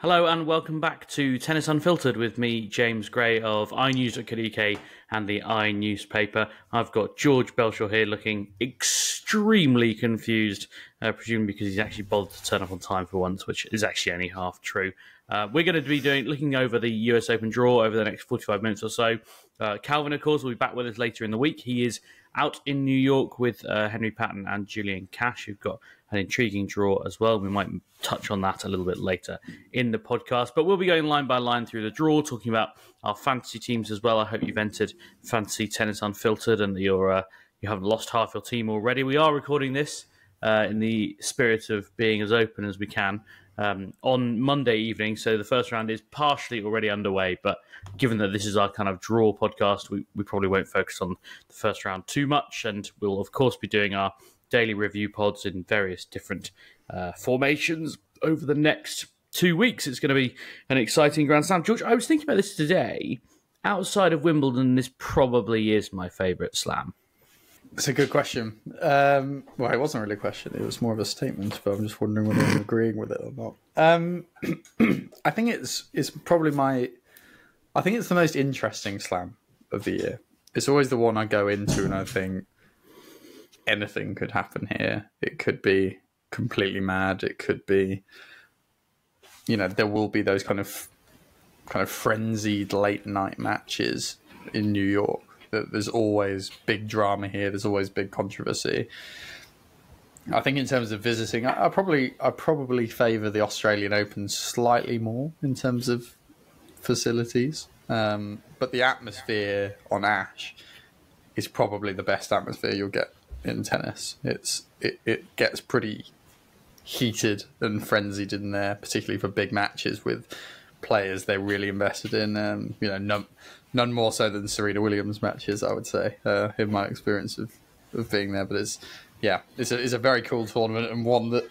Hello and welcome back to Tennis Unfiltered with me, James Gray of iNews.co.uk and the iNewspaper. I've got George Bellshaw here looking extremely confused, presumably because he's actually bothered to turn up on time for once, which is actually only half true. We're going to be looking over the US Open draw over the next 45 minutes or so. Calvin, of course, will be back with us later in the week. He is out in New York with Henry Patton and Julian Cash, who've got an intriguing draw as well. We might touch on that a little bit later in the podcast, but we'll be going line by line through the draw, talking about our fantasy teams as well. I hope you've entered Fantasy Tennis Unfiltered and you haven't lost half your team already. We are recording this in the spirit of being as open as we can on Monday evening, so the first round is partially already underway, but given that this is our kind of draw podcast, we probably won't focus on the first round too much, and we'll of course be doing our daily review pods in various different formations over the next 2 weeks. It's going to be an exciting Grand Slam. George, I was thinking about this today. Outside of Wimbledon, this probably is my favourite slam. It's a good question. Well, it wasn't really a question. It was more of a statement, but I'm just wondering whether I'm agreeing with it or not. I think it's probably I think it's the most interesting slam of the year. It's always the one I go into and I think anything could happen here. It could be completely mad. It could be, there will be those kind of frenzied late night matches in New York. There's always big drama here. There's always big controversy. I think in terms of visiting, I probably favour the Australian Open slightly more in terms of facilities. But the atmosphere on Ash is probably the best atmosphere you'll get in tennis. It gets pretty heated and frenzied in there, particularly for big matches with players they're really invested in. None more so than Serena Williams matches, I would say, in my experience of being there. But it's a very cool tournament, and one that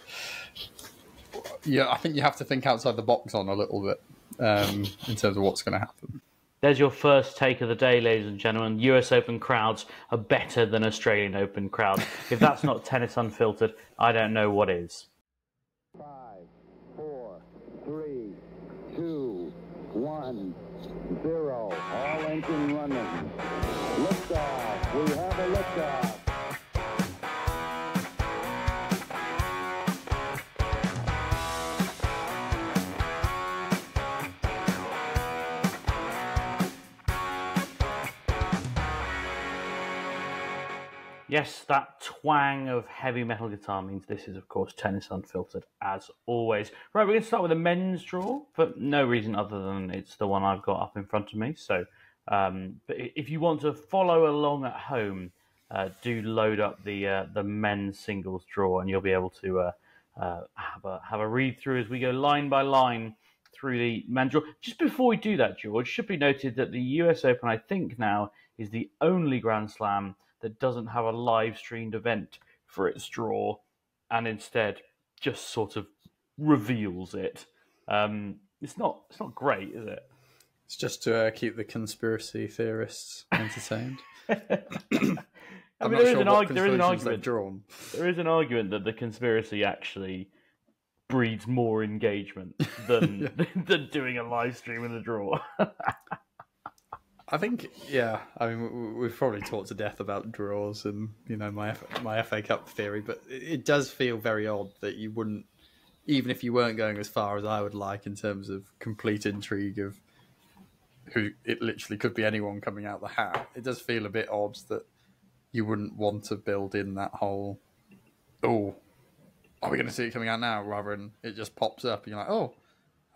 I think you have to think outside the box on a little bit in terms of what's going to happen. There's your first take of the day, ladies and gentlemen. US Open crowds are better than Australian Open crowds. If that's not Tennis Unfiltered, I don't know what is. 5, 4, 3, 2, 1, 0. All engine running. Liftoff. We have a liftoff. Yes, that twang of heavy metal guitar means this is, of course, Tennis Unfiltered, as always. Right, we're going to start with the men's draw, for no reason other than it's the one I've got up in front of me. So, but if you want to follow along at home, do load up the men's singles draw, and you'll be able to have a read through as we go line by line through the men's draw. Just before we do that, George, should be noted that the US Open, I think now, is the only Grand Slam that doesn't have a live-streamed event for its draw, and instead just sort of reveals it. It's not great, is it? It's just to keep the conspiracy theorists entertained. I'm not sure what conclusions they've drawn. There is an argument that the conspiracy actually breeds more engagement than than doing a live stream in the draw. I think, we've probably talked to death about draws and, my FA Cup theory, but it does feel very odd that you wouldn't, even if you weren't going as far as I would like in terms of complete intrigue of who it literally could be anyone coming out the hat. It does feel a bit odd that you wouldn't want to build in that whole, are we going to see it coming out now? Rather than it just pops up and you're like,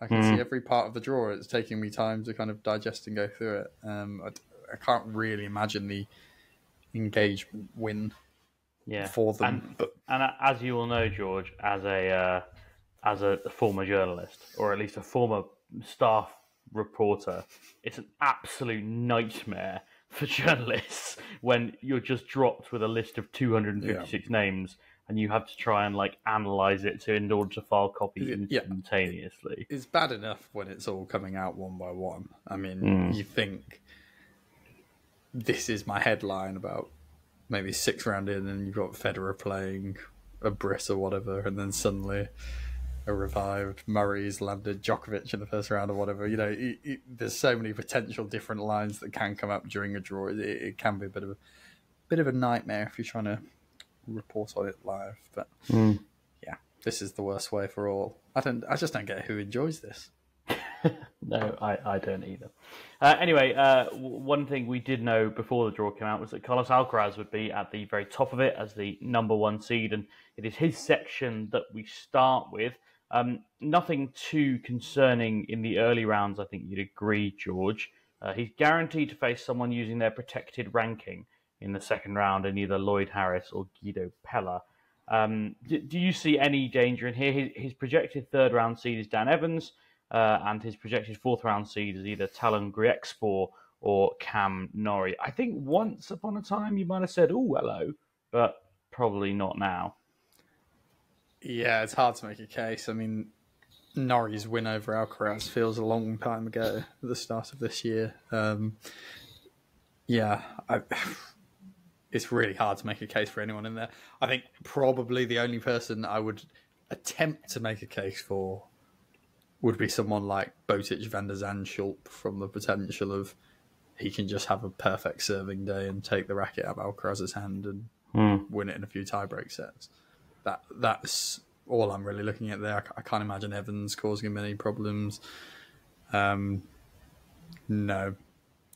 I can see every part of the draw. It's taking me time to kind of digest and go through it. I can't really imagine the engagement win for them. And as you will know, George, as a former journalist, or at least a former staff reporter, it's an absolute nightmare for journalists when you're just dropped with a list of 256 names and you have to try and analyze it in order to file copies instantaneously. It's bad enough when it's all coming out one by one. I mean, you think this is my headline about maybe 6th round in, and you've got Federer playing a Brit or whatever, and then suddenly a revived Murray's landed Djokovic in the first round or whatever. There's so many potential different lines that can come up during a draw. It can be a bit of a nightmare if you're trying to report on it live. But yeah, this is the worst way for all. I just don't get who enjoys this. No, I don't either. Anyway, one thing we did know before the draw came out was that Carlos Alcaraz would be at the very top of it as the number one seed, and it is his section that we start with. Nothing too concerning in the early rounds, I think you'd agree, George. He's guaranteed to face someone using their protected ranking in the second round in either Lloyd Harris or Guido Pella. Do you see any danger in here? His projected third round seed is Dan Evans, and his projected fourth round seed is either Talon Griekspor or Cam Norrie. I think once upon a time you might have said, "Oh, hello," but probably not now. Yeah, it's hard to make a case. I mean, Norrie's win over Alcaraz feels a long time ago at the start of this year. It's really hard to make a case for anyone in there. I think probably the only person I would attempt to make a case for would be someone like Botic van der Zandschulp, from the potential of he can just have a perfect serving day and take the racket out of Alcaraz's hand and win it in a few tiebreak sets. That's all I'm really looking at there. I can't imagine Evans causing him any problems. No.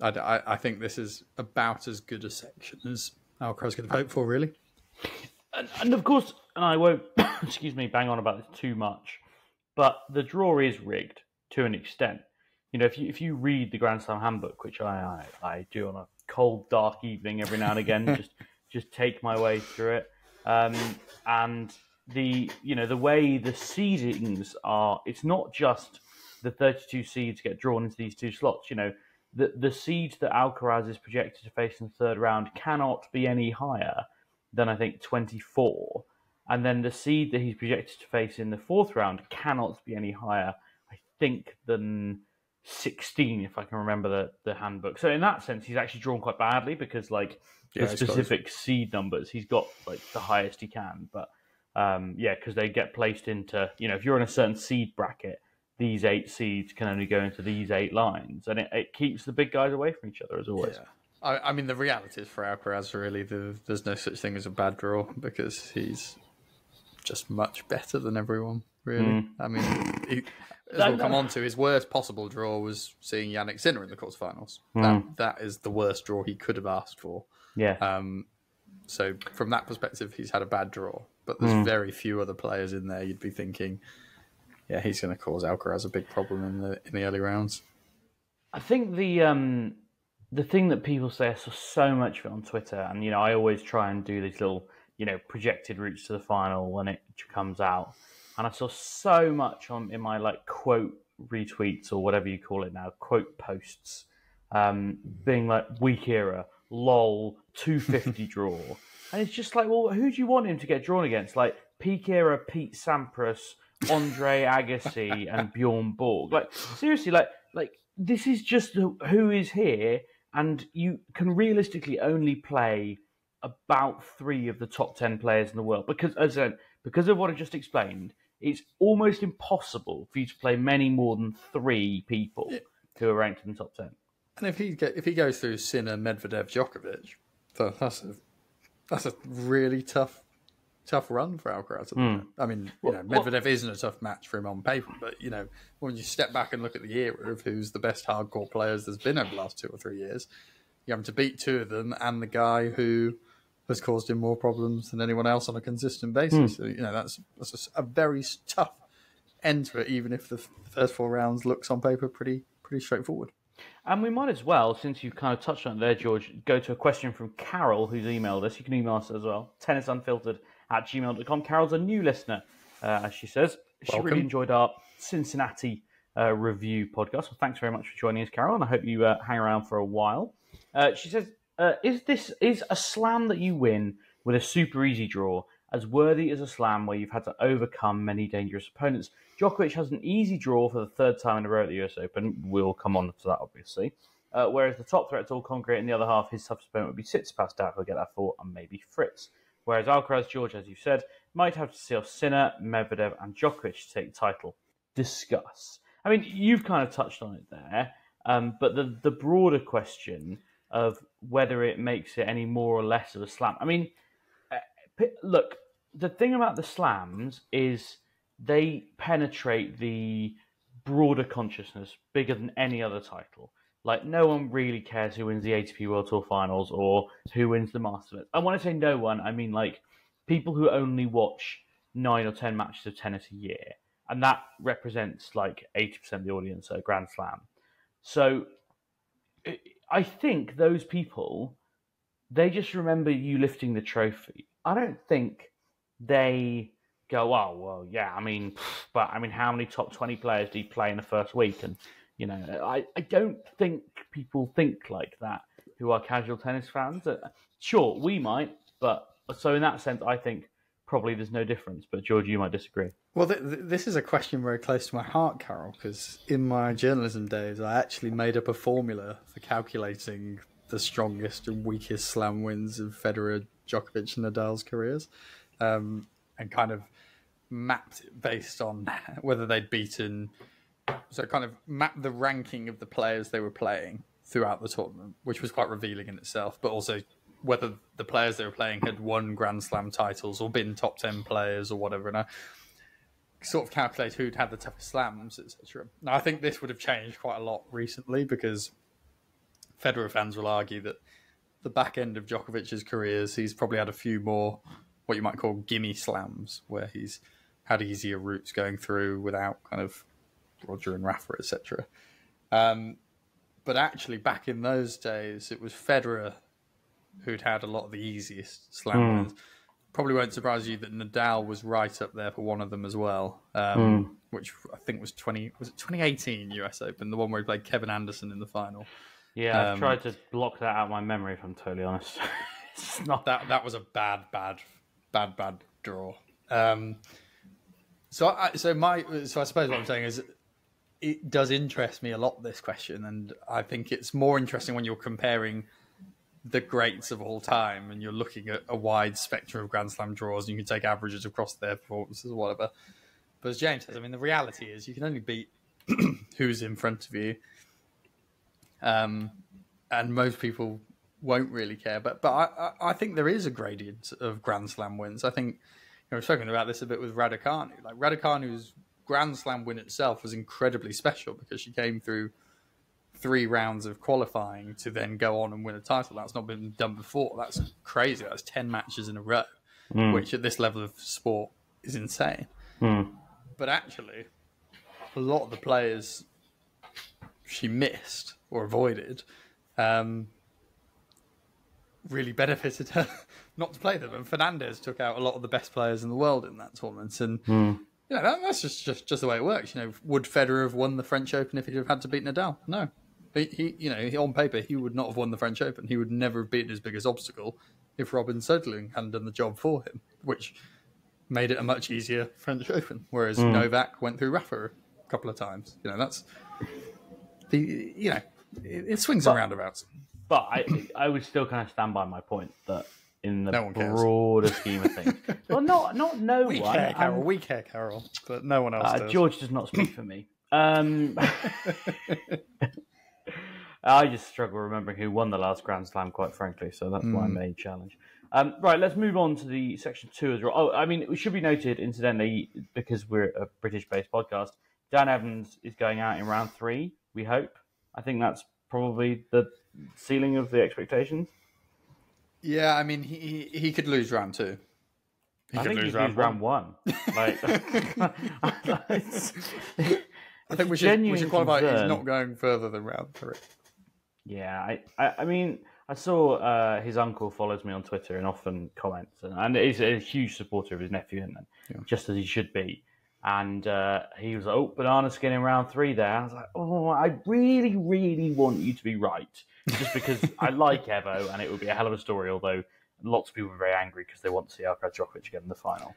I think this is about as good a section as Alcaraz could vote for, really. And of course, and I won't, bang on about this too much, but the draw is rigged to an extent. If you read the Grand Slam handbook, which I do on a cold, dark evening every now and again, just take my way through it. And the way the seedings are, it's not just the 32 seeds get drawn into these two slots. The seed that Alcaraz is projected to face in the third round cannot be any higher than, I think, 24. And then the seed that he's projected to face in the fourth round cannot be any higher, I think, than 16, if I can remember the handbook. So in that sense, he's actually drawn quite badly because, the specific seed numbers, he's got, the highest he can. But, because they get placed into, if you're in a certain seed bracket, these 8 seeds can only go into these 8 lines. And it keeps the big guys away from each other, as always. Yeah. I mean, the reality is for Alcaraz, really, there's no such thing as a bad draw because he's just much better than everyone, really. I mean, as we'll come on to, his worst possible draw was seeing Yannick Sinner in the quarterfinals. That is the worst draw he could have asked for. Yeah. So from that perspective, he's had a bad draw. But there's very few other players in there you'd be thinking, yeah, he's going to cause Alcaraz a big problem in the early rounds. I think the thing that people say, I saw so much of it on Twitter, and I always try and do these little projected routes to the final when it comes out, and I saw so much in my quote retweets or whatever you call it now, quote posts, being weak era, lol, 250 draw, and it's just well, who do you want him to get drawn against? Peak era Pete Sampras, Andre Agassi, and Bjorn Borg. Seriously, this is just who is here, and you can realistically only play about 3 of the top 10 players in the world because of what I just explained. It's almost impossible for you to play many more than 3 people who are ranked in the top 10. And if he goes through Sinner, Medvedev, Djokovic, that's a really tough run for Alcaraz. I mean, Medvedev isn't a tough match for him on paper, but when you step back and look at the era of who's the best hardcore players there's been over the last 2 or 3 years, you have to beat 2 of them and the guy who has caused him more problems than anyone else on a consistent basis. So, that's a very tough end to it, even if the first 4 rounds looks on paper pretty straightforward. And we might as well, since you've kind of touched on it there, George, go to a question from Carol, who's emailed us. You can email us as well, tennisunfiltered@gmail.com. Carol's a new listener, as she says. She really enjoyed our Cincinnati review podcast. Well, thanks very much for joining us, Carol, and I hope you hang around for a while. She says, is a slam that you win with a super easy draw as worthy as a slam where you've had to overcome many dangerous opponents? Djokovic has an easy draw for the 3rd time in a row at the US Open. We'll come on to that, obviously. Whereas the top threat's all concrete in the other half, his toughest opponent would be Tsitsipas, doubt he'll get that 4, and maybe Fritz. Whereas Alcaraz, George, as you said, Might have to see off Sinner, Medvedev, and Djokovic to take the title. Discuss. I mean, you've kind of touched on it there, but the broader question of whether it makes it any more or less of a slam. I mean, look, the thing about the slams is they penetrate the broader consciousness bigger than any other title. Like, no one really cares who wins the ATP World Tour Finals or who wins the Masters. I want to say no one. I mean, like, people who only watch 9 or 10 matches of tennis a year. And that represents, like, 80% of the audience at a Grand Slam. So I think those people, they just remember you lifting the trophy. I don't think they go, oh, well, yeah, I mean, how many top 20 players do you play in the first week? And, you know, I don't think people think like that who are casual tennis fans. Sure, we might, but so in that sense, I think probably there's no difference. But George, you might disagree. Well, this is a question very close to my heart, Carol, because in my journalism days, I actually made up a formula for calculating the strongest and weakest slam wins of Federer, Djokovic, and Nadal's careers, and kind of mapped it based on whether they'd beaten. So kind of mapped the ranking of the players they were playing throughout the tournament, which was quite revealing in itself, but also whether the players they were playing had won Grand Slam titles or been top 10 players or whatever. And I sort of calculate who'd had the toughest slams, etc. Now, I think this would have changed quite a lot recently because Federer fans will argue that the back end of Djokovic's careers, he's probably had a few more what you might call gimme slams, where he's had easier routes going through without kind of Roger and Rafa, etc. But actually, back in those days, it was Federer who'd had a lot of the easiest slam wins. Probably won't surprise you that Nadal was right up there for one of them as well, which I think was 2018 US Open, the one where he played Kevin Anderson in the final. Yeah, I've tried to block that out of my memory, if I'm totally honest. It's not that was a bad draw. So I suppose what I'm saying is it does interest me a lot, this question, and I think it's more interesting when you're comparing the greats of all time and you're looking at a wide spectrum of Grand Slam draws and you can take averages across their performances or whatever. But as James says, I mean, the reality is you can only beat who's in front of you, and most people won't really care. But I think there is a gradient of Grand Slam wins. I think, we've spoken about this a bit with Raducanu. Like, Raducanu's Grand Slam win itself was incredibly special because she came through 3 rounds of qualifying to then go on and win a title. That's not been done before. That's crazy. That's 10 matches in a row, which at this level of sport is insane. But actually, a lot of the players she missed or avoided really benefited her not to play them. And Fernandez took out a lot of the best players in the world in that tournament. And that's just the way it works. Would Federer have won the French Open if he'd have had to beat Nadal? No. He on paper, he would not have won the French Open. He would never have beaten his biggest obstacle if Robin Söderling hadn't done the job for him, which made it a much easier French Open. Whereas Novak went through Rafa a couple of times. That's it swings and roundabouts. But I would still kind of stand by my point that in the broader scheme of things, well, not no we one. Care, Carol. We care, Carol, but no one else does. George does not speak for me. I just struggle remembering who won the last Grand Slam, quite frankly. So that's my main challenge. Right, let's move on to the section 2 as well. Oh, I mean, it should be noted, incidentally, because we're a British-based podcast, Dan Evans is going out in round 3, we hope. I think that's probably the ceiling of the expectations. Yeah, I mean, he could lose round 2. I think he'd lose round 1. Like, I think we should qualify. He's not going further than round 3. Yeah, I mean, I saw his uncle follows me on Twitter and often comments, and he's a huge supporter of his nephew, just as he should be. And he was like, "Oh, banana skin in round 3 there." I was like, "Oh, I really, really want you to be right, just because I like Evo, and it would be a hell of a story." Although lots of people are very angry because they want to see Alcaraz Djokovic again in the final,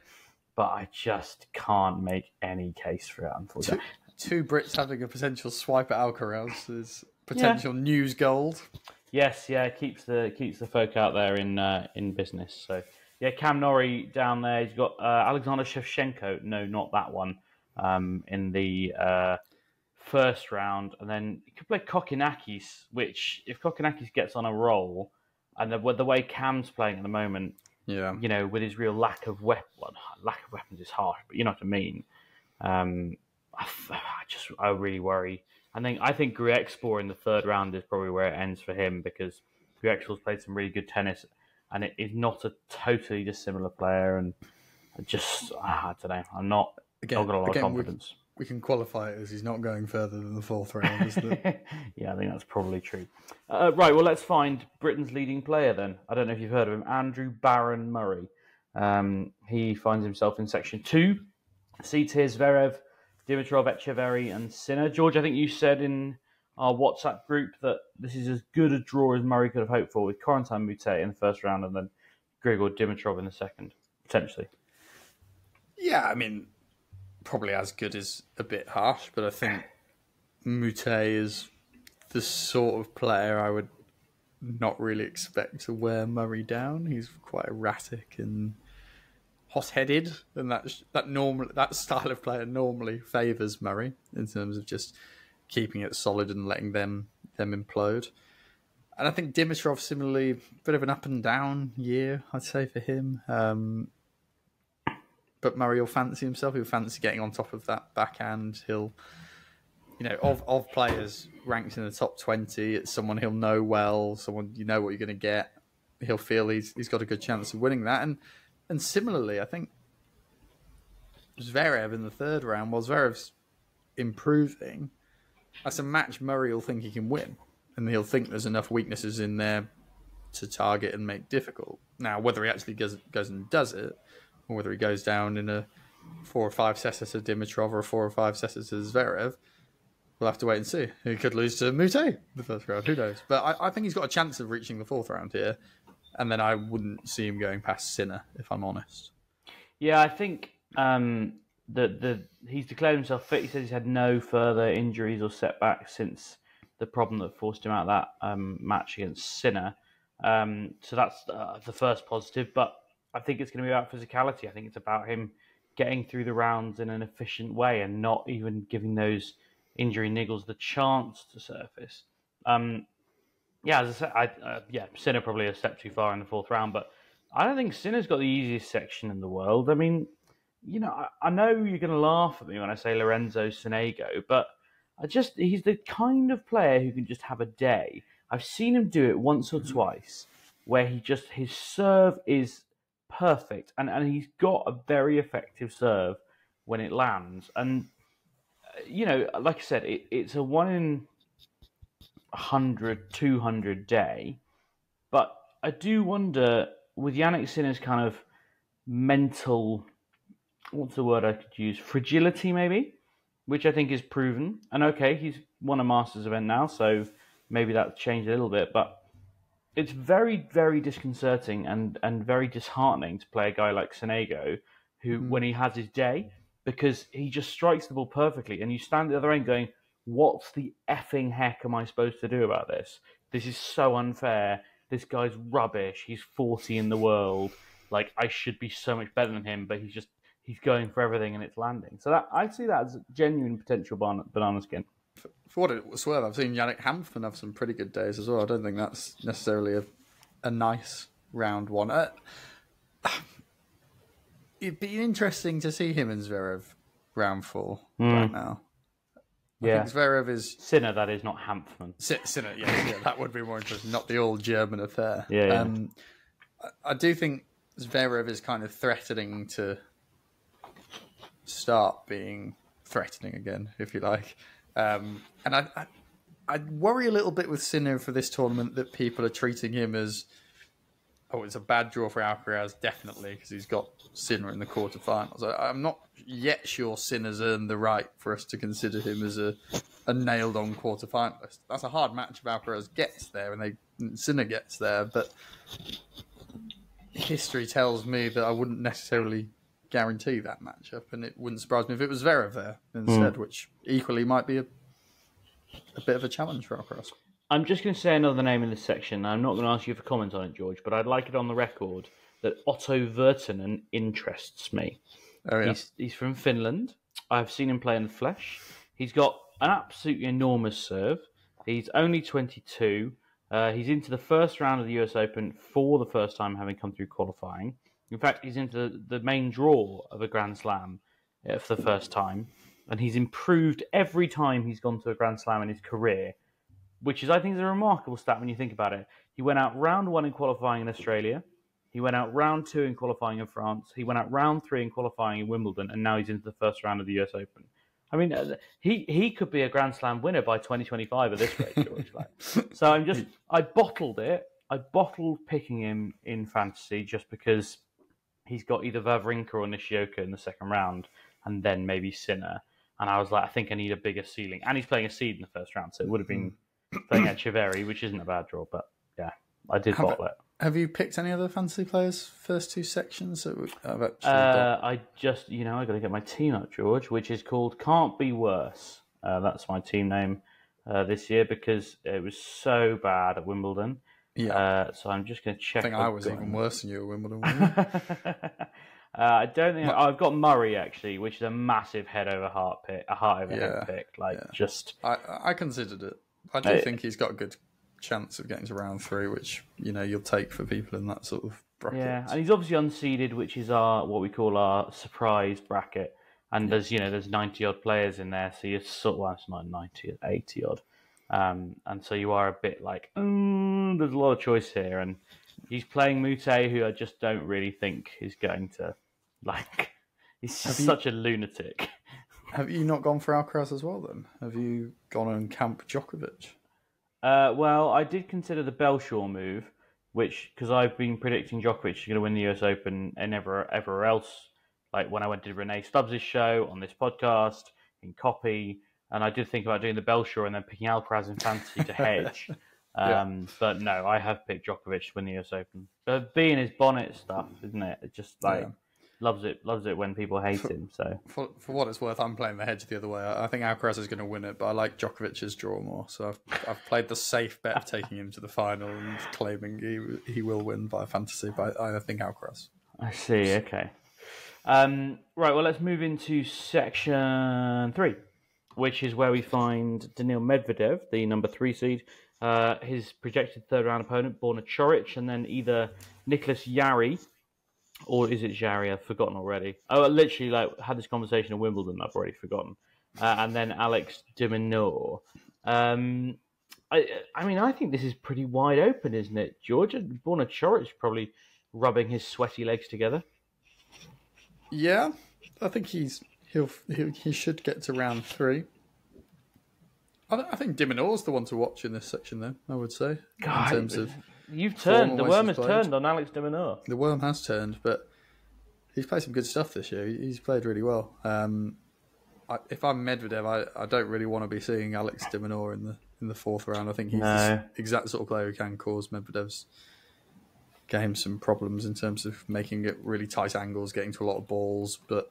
but I just can't make any case for it, unfortunately. Two Brits having a potential swipe at Alcaraz is potential news gold. Yes, yeah, it keeps the folk out there in business. So Yeah, Cam Norrie down there. He's got Alexander Shevchenko. No, not that one. In the first round, and then he could play Kokkinakis. Which, if Kokkinakis gets on a roll, and the way Cam's playing at the moment, with his real lack of weapons is harsh, but you know what I mean. I really worry. I think Griexspor in the third round is probably where it ends for him, because Griexspor's played some really good tennis, and it is not a totally dissimilar player. And I don't know. I'm not got a lot of confidence. We can qualify it as he's not going further than the fourth round, isn't it? Yeah, I think that's probably true. Right, well, let's find Britain's leading player then. I don't know if you've heard of him, Andrew Barron Murray. He finds himself in section 2. Seeds here Zverev, Dimitrov, Echeverry, and Sinner. George, I think you said in our WhatsApp group that this is as good a draw as Murray could have hoped for, with Corentin Moutet in the first round and then Grigor Dimitrov in the second, potentially. Yeah, I mean, probably as good is a bit harsh, but I think Moutet is the sort of player I would not really expect to wear Murray down. He's quite erratic and hot-headed, and that style of player normally favours Murray in terms of just keeping it solid and letting them implode. And I think Dimitrov, similarly, a bit of an up and down year, I'd say, for him. But Murray will fancy himself. He'll fancy getting on top of that backhand. He'll, of players ranked in the top 20, it's someone he'll know well, someone you know what you're going to get. He'll feel he's got a good chance of winning that. And similarly, I think Zverev in the third round, while Zverev's improving, that's a match Murray will think he can win. And he'll think there's enough weaknesses in there to target and make difficult. Now, whether he actually goes and does it, or whether he goes down in a 4 or 5 setter to Dimitrov or a 4 or 5 setter to Zverev, we'll have to wait and see. He could lose to Moutet the first round, who knows? But I think he's got a chance of reaching the fourth round here, and then I wouldn't see him going past Sinner, if I'm honest. Yeah, I think he's declared himself fit. He says he's had no further injuries or setbacks since the problem that forced him out of that match against Sinner. So that's the first positive, but I think it's going to be about physicality. I think it's about him getting through the rounds in an efficient way and not even giving those injury niggles the chance to surface. As I said, Sinner probably a step too far in the fourth round, but I don't think Sinner's got the easiest section in the world. I mean, I know you're going to laugh at me when I say Lorenzo Sonego, but he's the kind of player who can just have a day. I've seen him do it once or twice, where his serve is perfect, and he's got a very effective serve when it lands. And like I said, it's a 1 in 100, 200 day. But I do wonder, with Yannick Sinner's kind of mental, what's the word I could use? Fragility, maybe, which I think is proven. And okay, he's won a Masters event now, so maybe that's changed a little bit. But it's very, very disconcerting and very disheartening to play a guy like Sonego, who, when he has his day, because he just strikes the ball perfectly, and you stand at the other end going, what the effing heck am I supposed to do about this? This is so unfair. This guy's rubbish. He's 40 in the world. Like, I should be so much better than him, but he's going for everything and it's landing. So I see that as genuine potential banana skin. For what it was worth, I've seen Yannick Hanfmann have some pretty good days as well. I don't think that's necessarily a nice round one. It'd be interesting to see him and Zverev round 4 right now. I think Zverev is... Sinner, that is, not Hanfmann. Sinner, yeah, that would be more interesting. Not the old German affair. Yeah. I do think Zverev is kind of threatening to start being threatening again, if you like. And I worry a little bit with Sinner for this tournament that people are treating him as, it's a bad draw for Alcaraz, definitely, because he's got Sinner in the quarterfinals. I'm not yet sure Sinner's earned the right for us to consider him as a nailed-on quarterfinalist. That's a hard match if Alcaraz gets there and Sinner gets there, but history tells me that I wouldn't necessarily guarantee that matchup, and it wouldn't surprise me if it was Zverev there instead, which equally might be a bit of a challenge for Alcaraz. I'm just going to say another name in this section. I'm not going to ask you for comment on it, George, but I'd like it on the record that Otto Virtanen interests me. Oh, yeah. He's from Finland. I've seen him play in the flesh. He's got an absolutely enormous serve. He's only 22. He's into the first round of the US Open for the first time, having come through qualifying. In fact, he's into the main draw of a Grand Slam for the first time. And he's improved every time he's gone to a Grand Slam in his career, which is, I think, is a remarkable stat when you think about it. He went out round 1 in qualifying in Australia. He went out round 2 in qualifying in France. He went out round 3 in qualifying in Wimbledon, and now he's into the first round of the US Open. I mean, he could be a Grand Slam winner by 2025 at this rate, George. So I bottled it. I bottled picking him in fantasy just because he's got either Wawrinka or Nishioka in the second round, and then maybe Sinner. And I was like, I think I need a bigger ceiling. And he's playing a seed in the first round, so it would have been playing at Chiveri, which isn't a bad draw. But yeah, I did bottle it. Have you picked any other fantasy players first 2 sections? I just, I got to get my team up, George, which is called Can't Be Worse. That's my team name this year because it was so bad at Wimbledon. Yeah. So I'm just going to check. I think I was even worse than you at Wimbledon. I don't think I've got Murray actually, which is a massive head over heart pick, a heart over head pick. I considered it. I do think he's got a good chance of getting to round 3, which you'll take for people in that sort of bracket. Yeah, and he's obviously unseeded, which is what we call our surprise bracket. And there's 90 odd players in there, so you're it's not 90, 80 odd. And so you are a bit like, there's a lot of choice here, and he's playing Mute, who I just don't really think is going to He's such a lunatic. Have you not gone for Alcaraz as well then? Have you gone on camp Djokovic? Well, I did consider the Bellshaw move, because I've been predicting Djokovic is going to win the US Open and ever else. Like when I went to Renee Stubbs' show on this podcast, in Copy, and I did think about doing the Bellshaw and then picking Alcaraz in fantasy to hedge. But no, I have picked Djokovic to win the US Open. But being his bonnet stuff, isn't it? It just loves it when people hate him. So for what it's worth, I'm playing the hedge the other way. I think Alcaraz is going to win it, but I like Djokovic's draw more. So I've played the safe bet of taking him to the final and claiming he will win by fantasy. But I think Alcaraz. I see. Okay. Right. Well, let's move into section 3, which is where we find Daniil Medvedev, the number 3 seed. His projected third round opponent, Borna Coric, and then either Nicholas Jarry. Or is it Jarry? I've forgotten already. Oh, I literally had this conversation at Wimbledon. I've already forgotten. And then Alex de Minaur. I mean, I think this is pretty wide open, isn't it, George? Borna Coric probably rubbing his sweaty legs together. Yeah, I think he should get to round 3. I think de Minaur's the one to watch in this section, though. I would say in terms of. You've turned. The worm has turned on Alex de Minaur. The worm has turned, but he's played some good stuff this year. He's played really well. If I'm Medvedev, I don't really want to be seeing Alex de Minaur in the 4th round. I think he's the exact sort of player who can cause Medvedev's game some problems in terms of making it really tight angles, getting to a lot of balls. But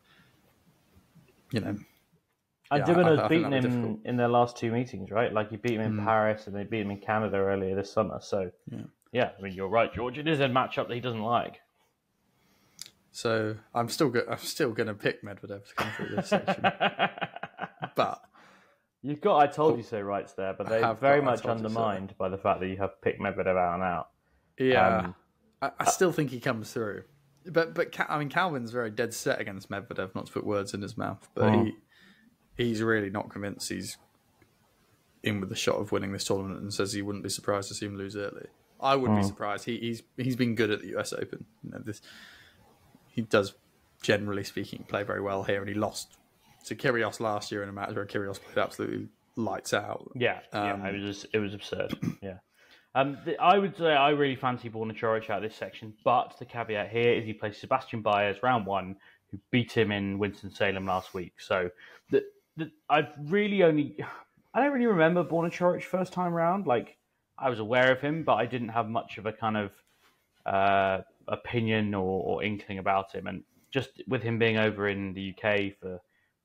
And de Minaur's beaten him in their last 2 meetings, right? Like he beat him in Paris and they beat him in Canada earlier this summer. So. Yeah, I mean, you're right, George. It is a matchup that he doesn't like. So I'm still going to pick Medvedev to come through this section. But you've got "I told you so" rights there, but they're very much undermined by the fact that you have picked Medvedev out and out. Yeah, I still think he comes through. But I mean, Calvin's very dead set against Medvedev, not to put words in his mouth, but he's really not convinced he's in with the shot of winning this tournament, and says he wouldn't be surprised to see him lose early. I would be surprised. He's been good at the US Open. He does, generally speaking, play very well here, and he lost to Kyrgios last year in a match where Kyrgios played absolutely lights out. It was absurd. Yeah, I would say I really fancy Borna Coric out of this section, but the caveat here is he plays Sebastian Baez round 1, who beat him in Winston-Salem last week. So I don't really remember Borna Coric first time round. I was aware of him, but I didn't have much of a kind of opinion or inkling about him. And just with him being over in the UK for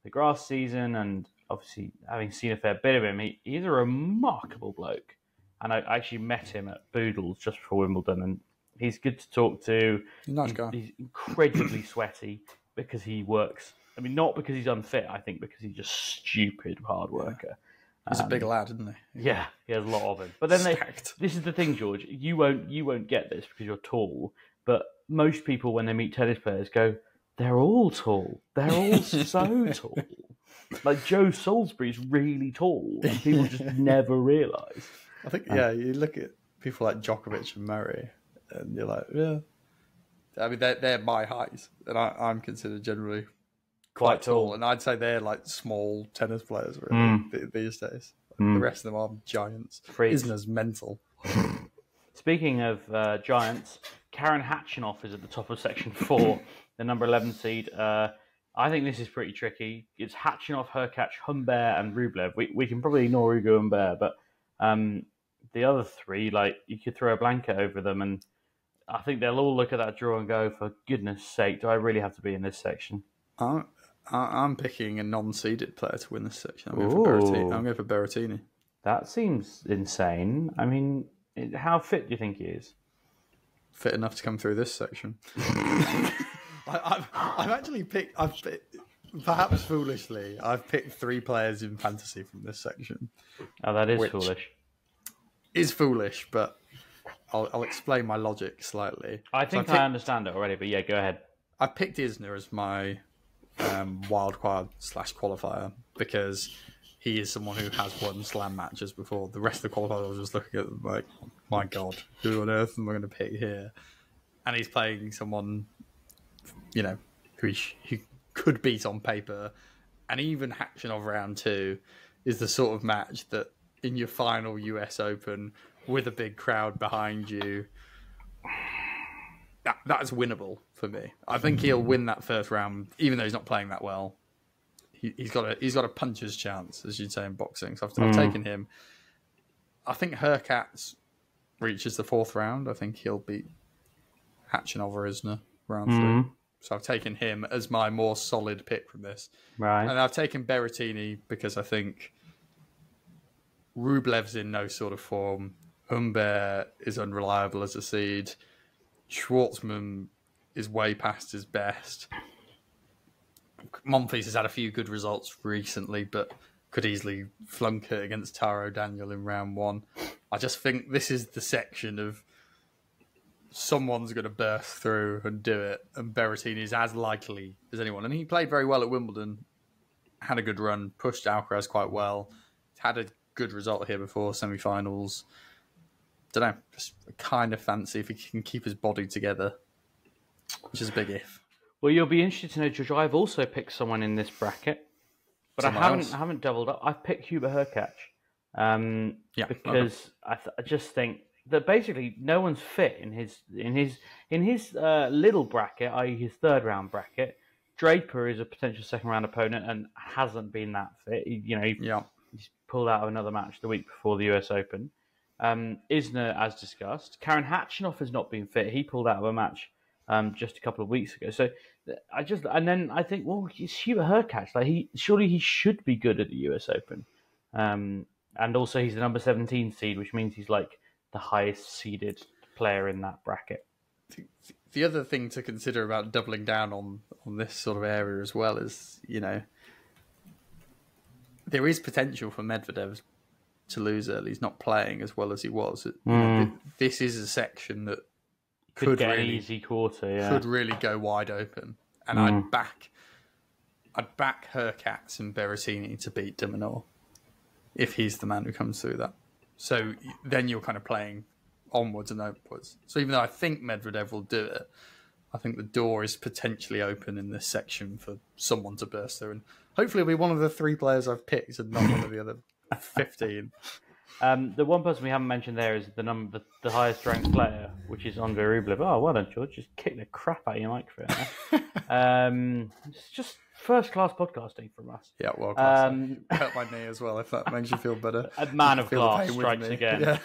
the grass season and obviously having seen a fair bit of him, he's a remarkable bloke. And I actually met him at Boodles just before Wimbledon, and He's good to talk to. Nice guy. He's incredibly sweaty because he works. I mean, not because he's unfit. I think because he's just stupid hard worker. He's a big lad, isn't he? Yeah, he has a lot of him. But then Stacked. this is the thing, George. You won't get this because you're tall. But most people, when they meet tennis players, go, "They're all tall. They're all so tall." Like Joe Salisbury's really tall, and people just never realise. I think, you look at people like Djokovic and Murray, and you're like, yeah. I mean, they're my height, and I'm considered generally quite tall. And I'd say they're like small tennis players really these days. The rest of them are giants. Isner's mental. Speaking of giants, Karen Khachanov is at the top of section 4, the number 11 seed. I think this is pretty tricky. It's Khachanov, Hurkacz, Humbert, and Rublev. We can probably ignore Ugo Humbert, but the other three, like, you could throw a blanket over them, and I think they'll all look at that draw and go, for goodness sake, do I really have to be in this section? I'm picking a non-seeded player to win this section. I'm going for Berrettini. That seems insane. I mean, how fit do you think he is? Fit enough to come through this section. I've actually picked, perhaps foolishly, I've picked 3 players in fantasy from this section. Oh, that is foolish. Is foolish, but I'll explain my logic slightly. I think I understand it already, but yeah, go ahead. I picked Isner as my wild card / qualifier because he is someone who has won slam matches before. The rest of the qualifiers, I was just looking at them like, my God, who on earth am I going to pick here? And he's playing someone, you know, who could beat on paper. And even Khachanov round 2 is the sort of match that in your final US Open with a big crowd behind you, that's winnable for me. I think he'll win that first round, even though he's not playing that well. He's got a puncher's chance, as you'd say in boxing. So I've taken him. I think Hurkacz reaches the 4th round. I think he'll beat Khachanov or Isner round 3. So I've taken him as my more solid pick from this. Right. And I've taken Berrettini because I think Rublev's in no sort of form. Humbert is unreliable as a seed. Schwartzman is way past his best. Monfils has had a few good results recently, but could easily flunk it against Taro Daniel in round 1. I just think this is the section of someone's going to burst through and do it, and Berrettini is as likely as anyone. And he played very well at Wimbledon, had a good run, pushed Alcaraz quite well, had a good result here before semi-finals. Don't know, just kind of fancy if he can keep his body together, which is a big if. Well, you'll be interested to know, George, I've also picked someone in this bracket, but I haven't doubled up. I've picked Hubert Hurkacz because I just think that basically no one's fit in his little bracket, i.e. his 3rd round bracket. Draper is a potential 2nd round opponent and hasn't been that fit. He's pulled out of another match the week before the US Open. Isner, as discussed. Karen Khachanov has not been fit. He pulled out of a match just a couple of weeks ago. So I think, well, it's Hubert Hurkacz. Like surely he should be good at the US Open. And also he's the number 17 seed, which means he's like the highest seeded player in that bracket. The other thing to consider about doubling down on this sort of area as well is, there is potential for Medvedev to lose early. He's not playing as well as he was. This is a section that could get really, an easy quarter. Yeah, could really go wide open. And I'd back Hurkacz and Berrettini to beat de Minaur if he's the man who comes through that. So then you're kind of playing onwards and upwards. So even though I think Medvedev will do it, I think the door is potentially open in this section for someone to burst through. And hopefully it'll be one of the 3 players I've picked and not one of the other 15. The one person we haven't mentioned there is the highest ranked player, which is Andre Rublev. Oh, well done, George. Just kick the crap out of your microphone. It's just first-class podcasting from us. Yeah, well, hurt my knee as well, if that makes you feel better. A man of class strikes again. Yeah.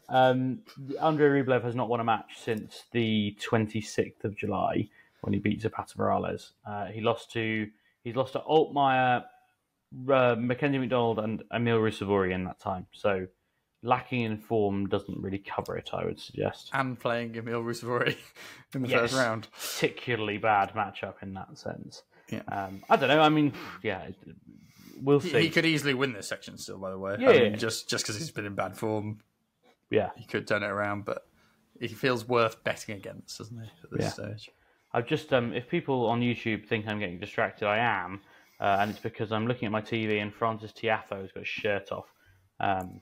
Andre Rublev has not won a match since the 26th of July when he beat Zapata Morales. He's lost to Altmaier, Mackenzie McDonald and Emil Rusevori in that time. So lacking in form doesn't really cover it, I would suggest. And playing Emil Ruusuvuori in the first round. Particularly bad matchup in that sense. Yeah. I don't know. I mean, yeah, we'll see. He could easily win this section still, by the way. Yeah. I mean, just because he's been in bad form, yeah, he could turn it around, but he feels worth betting against, doesn't he, at this stage? I've just, if people on YouTube think I'm getting distracted, I am. And it's because I'm looking at my TV and Francis Tiafoe has got his shirt off. And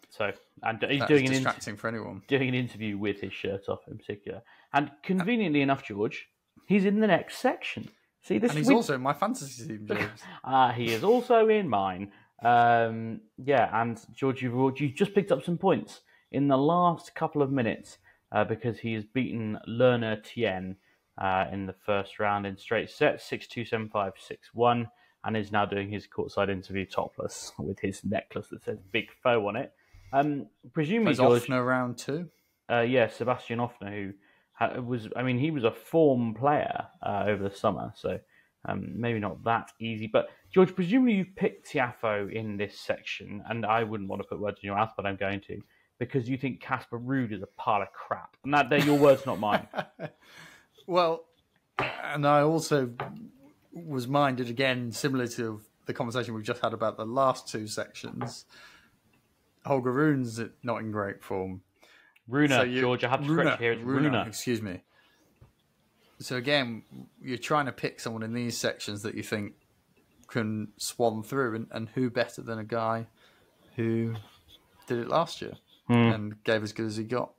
he's doing distracting for anyone. Doing an interview with his shirt off in particular. And conveniently enough, George, he's in the next section. See this? And he's also in my fantasy team, James. He is also in mine. And George, you've just picked up some points in the last couple of minutes because he has beaten Lerner Tien in the first round in straight sets, 6-2, 7-5, 6-1. And is now doing his courtside interview topless with his necklace that says Big Foe on it. Presumably, George, Offner round 2? Sebastian Offner, he was a form player over the summer, so maybe not that easy. But George, presumably you've picked Tiafoe in this section, and I wouldn't want to put words in your mouth, but I'm going to, because you think Casper Ruud is a pile of crap. And they're your words, not mine. Well, and I also was minded again, similar to the conversation we've just had about the last two sections. Holger Rune's not in great form. George, I have to correct you here. It's Rune. Excuse me. So again, you're trying to pick someone in these sections that you think can swan through, and who better than a guy who did it last year and gave as good as he got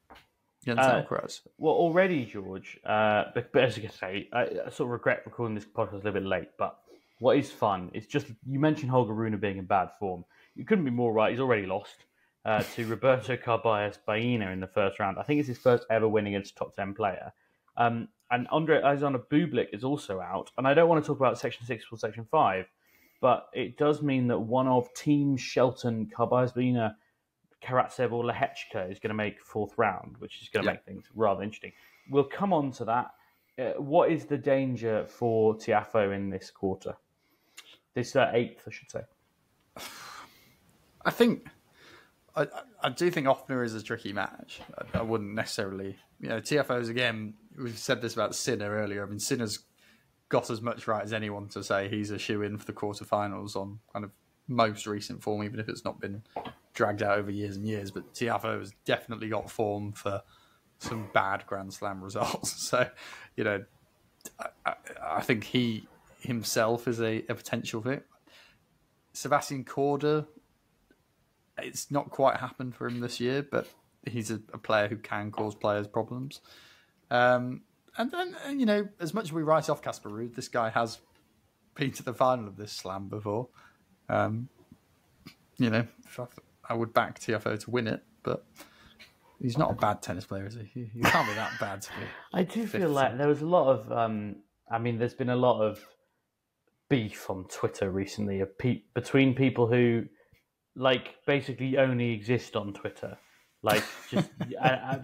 against Alcaraz. Well, already, George, but as you can say, I sort of regret recording this podcast a little bit late, but what is fun is just, you mentioned Holger Rune being in bad form. You couldn't be more right. He's already lost to Roberto Carballes Baena in the first round. I think it's his first ever win against a top 10 player. And Andre Alexander Bublik is also out. And I don't want to talk about Section 6 or Section 5, but it does mean that one of Team Shelton, Carballes Baena, Karatsev or Lehechka is going to make fourth round, which is going to make things rather interesting. We'll come on to that. What is the danger for Tiafoe in this quarter? This eighth, I should say. I do think Offner is a tricky match. I wouldn't necessarily... Tiafoe's, again, we've said this about Sinner earlier. I mean, Sinner's got as much right as anyone to say he's a shoe-in for the quarterfinals on kind of most recent form, even if it's not been dragged out over years and years. But Tiafoe has definitely got form for some bad Grand Slam results. So, I think he himself is a potential fit. Sebastian Korda, it's not quite happened for him this year, but he's a player who can cause players problems. And then, as much as we write off Casper Ruud, this guy has been to the final of this slam before. I would back Tiafoe to win it, but he's not a bad tennis player, is he? You can't be that bad to be. I do feel like there was a lot of... there's been a lot of beef on Twitter recently between people who basically only exist on Twitter. Just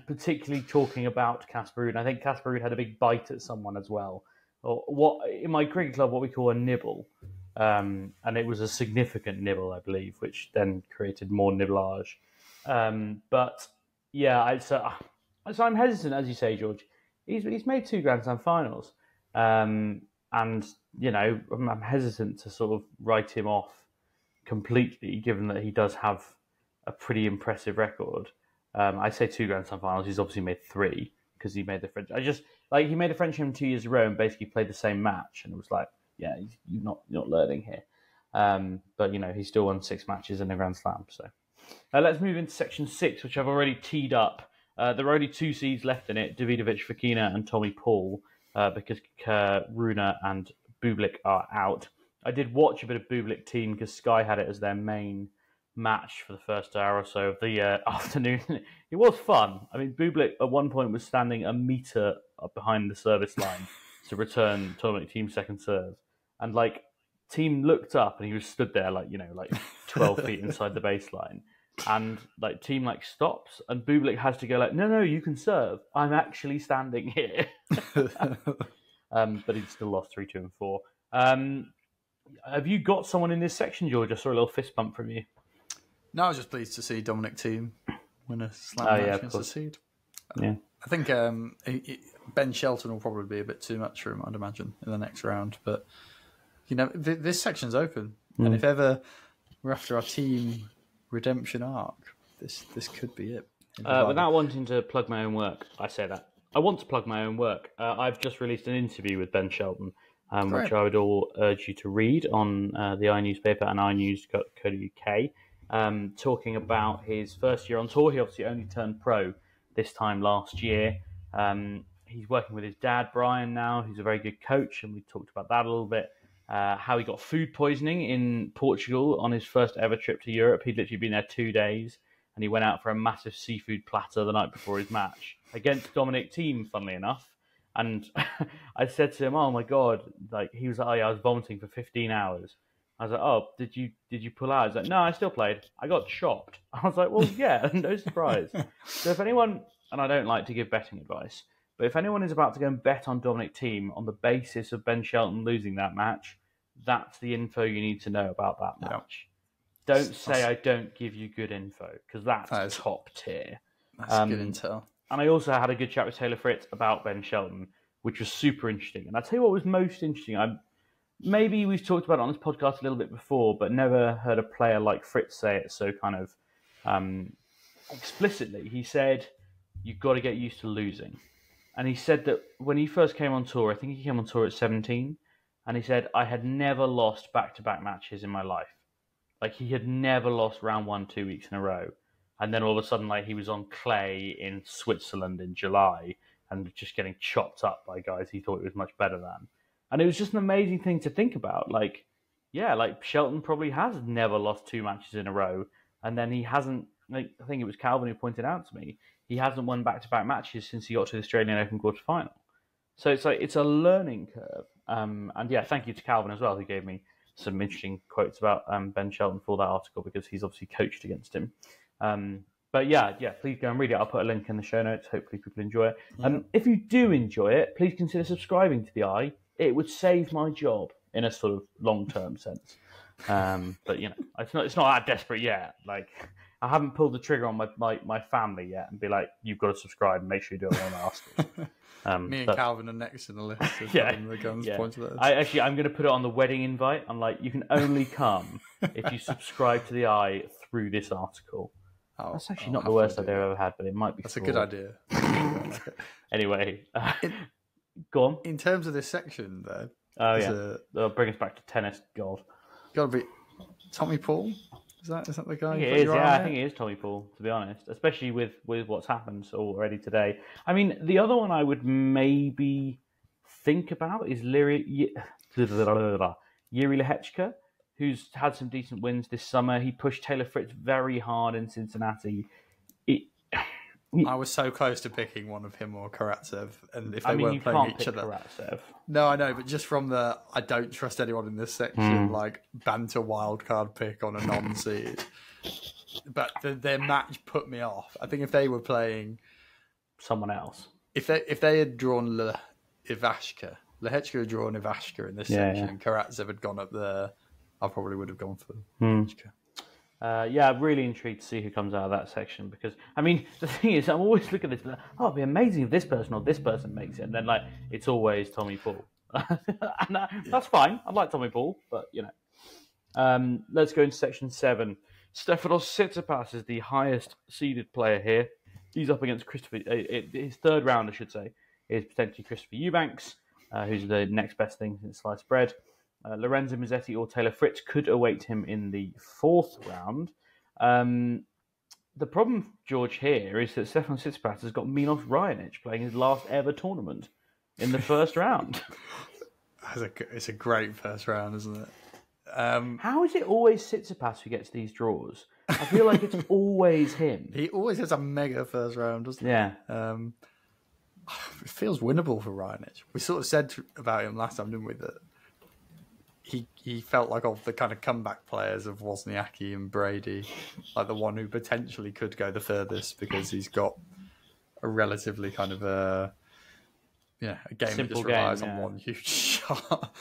particularly talking about Casper Ruud. I think Casper Ruud had a big bite at someone as well. Or what in my cricket club, what we call a nibble. And it was a significant nibble, I believe, which then created more nibblage. So I'm hesitant, as you say, George. He's made 2 Grand Slam finals. I'm hesitant to sort of write him off completely, given that he does have a pretty impressive record. I say 2 Grand Slam finals. He's obviously made 3 because he made the French. He made the French Open 2 years in a row and basically played the same match, and it was like, yeah, you're not learning here. But he still won 6 matches in a Grand Slam. So let's move into Section 6, which I've already teed up. There are only 2 seeds left in it: Davidovich Fokina and Tommy Paul, because Rune and Bublik are out. I did watch a bit of Bublik team because Sky had it as their main match for the first hour or so of the afternoon. It was fun. I mean, Bublik at one point was standing a metre behind the service line to return tournament team's second serve. And team looked up and he was stood there 12 feet inside the baseline. And team stops and Bublik has to go no, you can serve. I'm actually standing here. But he still lost 3-2 and 4. Have you got someone in this section, George? I saw a little fist bump from you. No, I was just pleased to see Dominic Thiem win a slam Oh, match yeah, of against the course. seed. Yeah. I think Ben Shelton will probably be a bit too much for him, I'd imagine, in the next round. But this section's open, and if ever we're after our team redemption arc, this could be it. Without wanting to plug my own work, I say that. I want to plug my own work. I've just released an interview with Ben Shelton, which I would all urge you to read on the iNewspaper and iNews.co.uk, talking about his first year on tour. He obviously only turned pro this time last year. He's working with his dad, Brian, now, who's a very good coach, and we talked about that a little bit. How he got food poisoning in Portugal on his first ever trip to Europe. He'd literally been there 2 days, and he went out for a massive seafood platter the night before his match against Dominic Thiem, funnily enough. And I said to him, "Oh my god!" Like he was like, "Oh yeah, I was vomiting for 15 hours." I was like, "Oh, did you pull out?" He's like, "No, I still played. I got chopped." I was like, "Well, yeah, no surprise." So if anyone, and I don't like to give betting advice, but if anyone is about to go and bet on Dominic Thiem on the basis of Ben Shelton losing that match, that's the info you need to know about that match. Don't say I don't give you good info, because that's top tier. That's good intel. And I also had a good chat with Taylor Fritz about Ben Shelton, which was super interesting. And I'll tell you what was most interesting. Maybe we've talked about it on this podcast a little bit before, but never heard a player like Fritz say it so kind of explicitly. He said, you've got to get used to losing. And he said that when he first came on tour, I think he came on tour at 17, and he said, I had never lost back-to-back matches in my life. Like, he had never lost round 1 2 weeks in a row. And then all of a sudden, like, he was on clay in Switzerland in July and just getting chopped up by guys he thought he was much better than. And it was just an amazing thing to think about. Like, yeah, like Shelton probably has never lost 2 matches in a row. And then he hasn't, like, I think it was Calvin who pointed out to me, he hasn't won back-to-back matches since he got to the Australian Open quarterfinal. So it's like, it's a learning curve. And yeah, thank you to Calvin as well, who gave me some interesting quotes about Ben Shelton for that article, because he's obviously coached against him. But yeah, please go and read it. I'll put a link in the show notes. Hopefully people enjoy it. If you do enjoy it, please consider subscribing to the Eye. It would save my job in a sort of long-term sense. But you know, it's not that desperate yet. Like, I haven't pulled the trigger on my family yet and be like, you've got to subscribe and make sure you do it on articles. Me and Calvin are next in the list. I'm going to put it on the wedding invite. I'm like, you can only come if you subscribe to the Eye through this article. That's actually not the worst idea I've ever had, but it might be. That's a good idea. Anyway, go on. In terms of this section, though, they'll bring us back to tennis. God, got to be Tommy Paul. Is that the guy? I think it is Tommy Paul, to be honest, especially with what's happened already today. I mean, the other one I would maybe think about is Yuri Lehechka, who's had some decent wins this summer. He pushed Taylor Fritz very hard in Cincinnati. I was so close to picking one of him or Karatsev, and if they weren't playing each other. Karatsev. No, I know, but just from the I don't trust anyone in this section, like banter wildcard pick on a non-seed. But their match put me off. I think if they were playing someone else, if they had drawn Lehechka had drawn Ivashka in this section, and Karatsev had gone up there, I probably would have gone for Lehechka. I'm really intrigued to see who comes out of that section, because, I mean, the thing is, I'm always looking at this, it'd be amazing if this person or this person makes it, and then, like, it's always Tommy Paul. And that's fine. I like Tommy Paul, but, you know. Let's go into section 7. Stefanos Tsitsipas is the highest seeded player here. He's up against his third round, I should say, is potentially Christopher Eubanks, who's the next best thing since sliced bread. Lorenzo Musetti or Taylor Fritz could await him in the 4th round. The problem, George, here is that Stefanos Tsitsipas has got Milos Raonic playing his last ever tournament in the 1st round. It's a great first round, isn't it? How is it always Tsitsipas who gets these draws? I feel like it's always him. He always has a mega first round, doesn't he? Yeah. It feels winnable for Raonic. We sort of said about him last time, didn't we, that he felt like of the kind of comeback players of Wozniacki and Brady, like the one who potentially could go the furthest because he's got a relatively kind of a game simple that just relies on one huge shot.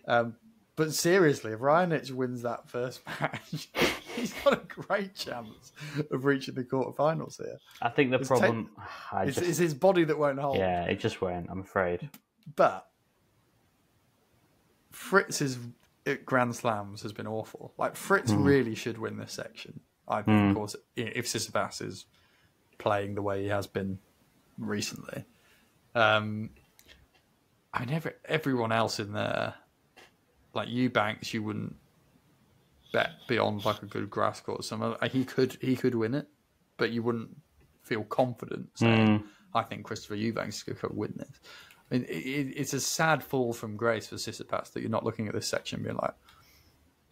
But seriously, if Raonic wins that first match, he's got a great chance of reaching the quarterfinals here. I think the problem is his body that won't hold. Yeah, it just won't, I'm afraid. But Fritz's Grand Slams has been awful. Like, Fritz really should win this section. I think, of course, if Tsitsipas is playing the way he has been recently. I mean, everyone else in there, like Eubanks, you wouldn't bet beyond like a good grass court. He could win it, but you wouldn't feel confident saying, "I think Christopher Eubanks could win this." I mean, it's a sad fall from grace for Tsitsipas that you're not looking at this section and being like,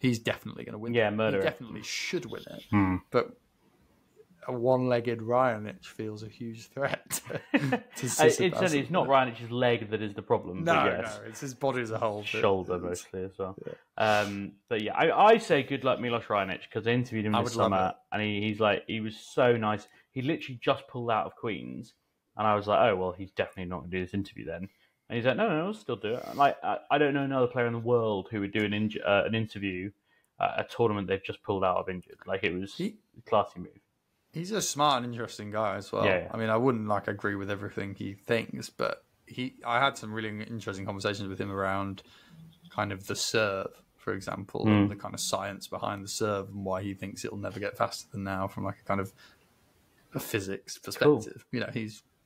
"He's definitely going to win." Yeah, He definitely should win it, but a one-legged Raonic feels a huge threat to Tsitsipas. It's not Raonic's leg that is the problem. No, it's his body as a whole. Shoulder mostly as well. Yeah. But yeah, I say good luck Milos Raonic because I interviewed him this summer and he was so nice. He literally just pulled out of Queen's and I was like, oh, well, he's definitely not going to do this interview then. And he's like, no, I'll still do it. Like, I don't know another player in the world who would do an interview at a tournament they've just pulled out of injured. Like, it was a classy move. He's a smart and interesting guy as well. Yeah. I mean, I wouldn't agree with everything he thinks, but I had some really interesting conversations with him around kind of the serve, for example, and the kind of science behind the serve and why he thinks it'll never get faster than now from like a kind of a physics perspective. Cool. You know,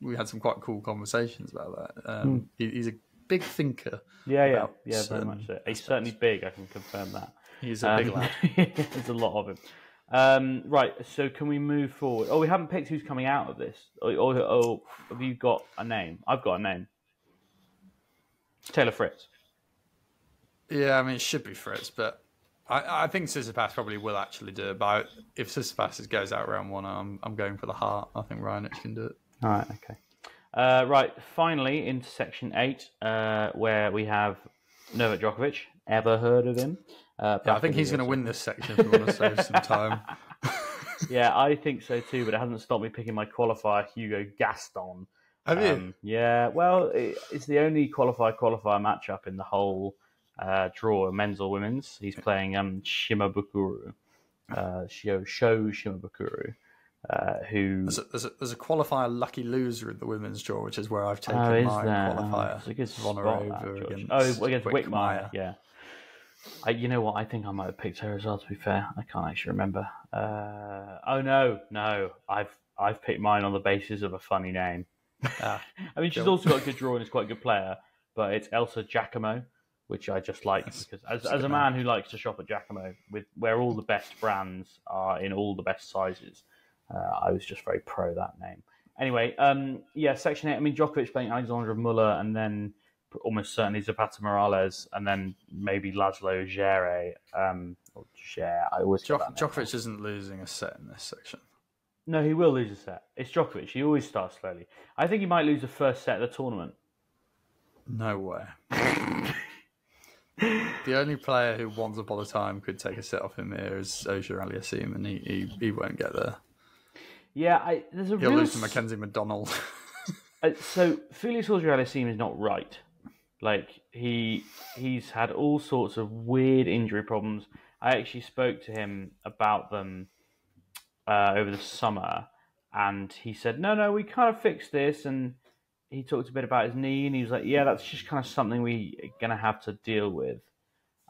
we had some quite cool conversations about that. He's a big thinker. Yeah, very much so. He's certainly big. I can confirm that. He's a big lad. There's a lot of him. Right, so can we move forward? Oh, we haven't picked who's coming out of this. Or have you got a name? I've got a name. Taylor Fritz. Yeah, I mean, it should be Fritz, but I think Tsitsipas probably will actually do it. But if Tsitsipas goes out round one, I'm going for the heart. I think Raonic can do it. All right, okay. Right, finally into section 8, where we have Novak Djokovic. Ever heard of him? I think he's going to win this section if we want to save some time. Yeah, I think so too, but it hasn't stopped me picking my qualifier, Hugo Gaston. Have you? Yeah, well, it's the only qualifier matchup in the whole draw, men's or women's. He's playing Shimabukuro, Sho Shimabukuro, who... There's a qualifier lucky loser in the women's draw, which is where I've taken my qualifier. It's a good Vonarova against Wickmeyer, yeah. You know what? I think I might have picked her as well. To be fair, I can't actually remember. No, I've picked mine on the basis of a funny name. I mean, she's also got a good draw and is quite a good player, but it's Elsa Giacomo, which I just like because as a man who likes to shop at Giacomo, where all the best brands are in all the best sizes, I was just very pro that name. Anyway, section 8. I mean, Djokovic playing Alexander Muller, and then almost certainly Zapata Morales, and then maybe Laszlo Djere. Or Djere, I always Djokovic isn't losing a set in this section. No, he will lose a set. It's Djokovic. He always starts slowly. I think he might lose the first set of the tournament. No way. The only player who once upon a time could take a set off him here is Auger Aliassime, and he won't get there. Yeah, he'll lose to Mackenzie McDonald. So Felix Auger-Aliassime is not right. Like he's had all sorts of weird injury problems. I actually spoke to him about them over the summer, and he said, "No, we kind of fixed this." And he talked a bit about his knee, and he was like, "Yeah, that's just kind of something we're gonna have to deal with."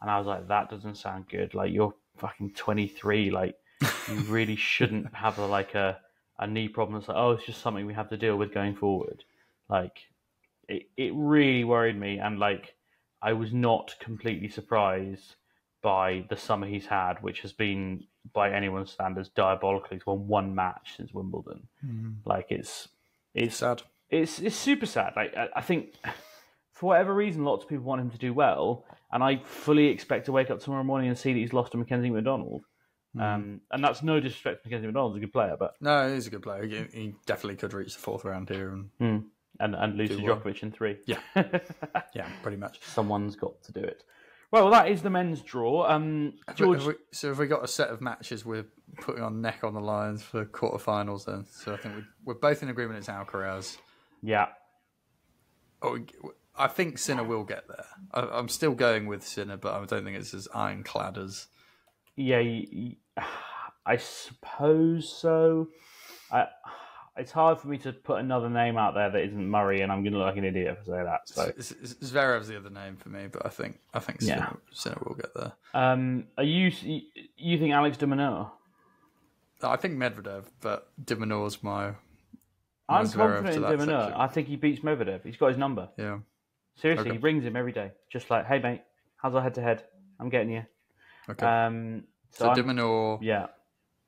And I was like, "That doesn't sound good. Like you're fucking 23. Like you really shouldn't have a knee problem. It's like, oh, it's just something we have to deal with going forward." Like, it really worried me, and like, I was not completely surprised by the summer he's had, which has been, by anyone's standards, diabolical. He's won one match since Wimbledon. Like, it's sad. It's super sad. Like, I think for whatever reason, lots of people want him to do well, and I fully expect to wake up tomorrow morning and see that he's lost to Mackenzie McDonald. And that's no disrespect to Mackenzie McDonald. He's a good player, but no, he's a good player. He definitely could reach the fourth round here and lose to Djokovic in 3. Yeah, yeah, pretty much. Someone's got to do it. Well, that is the men's draw. George, have we got a set of matches we're putting our neck on the lines for quarterfinals then? So I think we're both in agreement it's Alcaraz. Yeah. I think Sinner will get there. I'm still going with Sinner, but I don't think it's as ironclad as... Yeah, I suppose so. It's hard for me to put another name out there that isn't Murray, and I'm going to look like an idiot if I say that. So Zverev's the other name for me, but I think Sinner will get there. Are you think Alex de Minaur? I think Medvedev, but de Minaur's my I'm Zverev confident in de Minaur. I think he beats Medvedev. He's got his number. Yeah. Seriously, he rings him every day. Just like, hey, mate, how's our head-to-head? I'm getting you. Okay. So de Minaur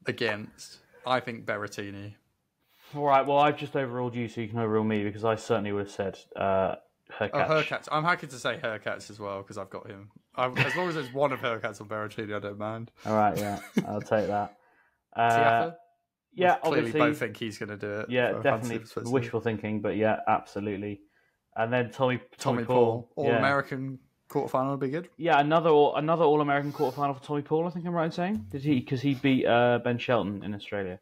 against, I think, Berrettini. All right, well, I've just overruled you, so you can overrule me, because I certainly would have said Hurkacz. Hurkacz. I'm happy to say Hurkacz as well, because I've got him. As long as there's one of Hurkacz or Berrettini, I don't mind. All right, yeah, I'll take that. Tiafoe? Yeah, clearly obviously. both think he's going to do it. Yeah, definitely wishful thinking, but yeah, absolutely. And then Tommy Paul. All-American quarterfinal would be good. Yeah, another All-American quarterfinal for Tommy Paul, I think I'm right in saying. Because he beat Ben Shelton in Australia.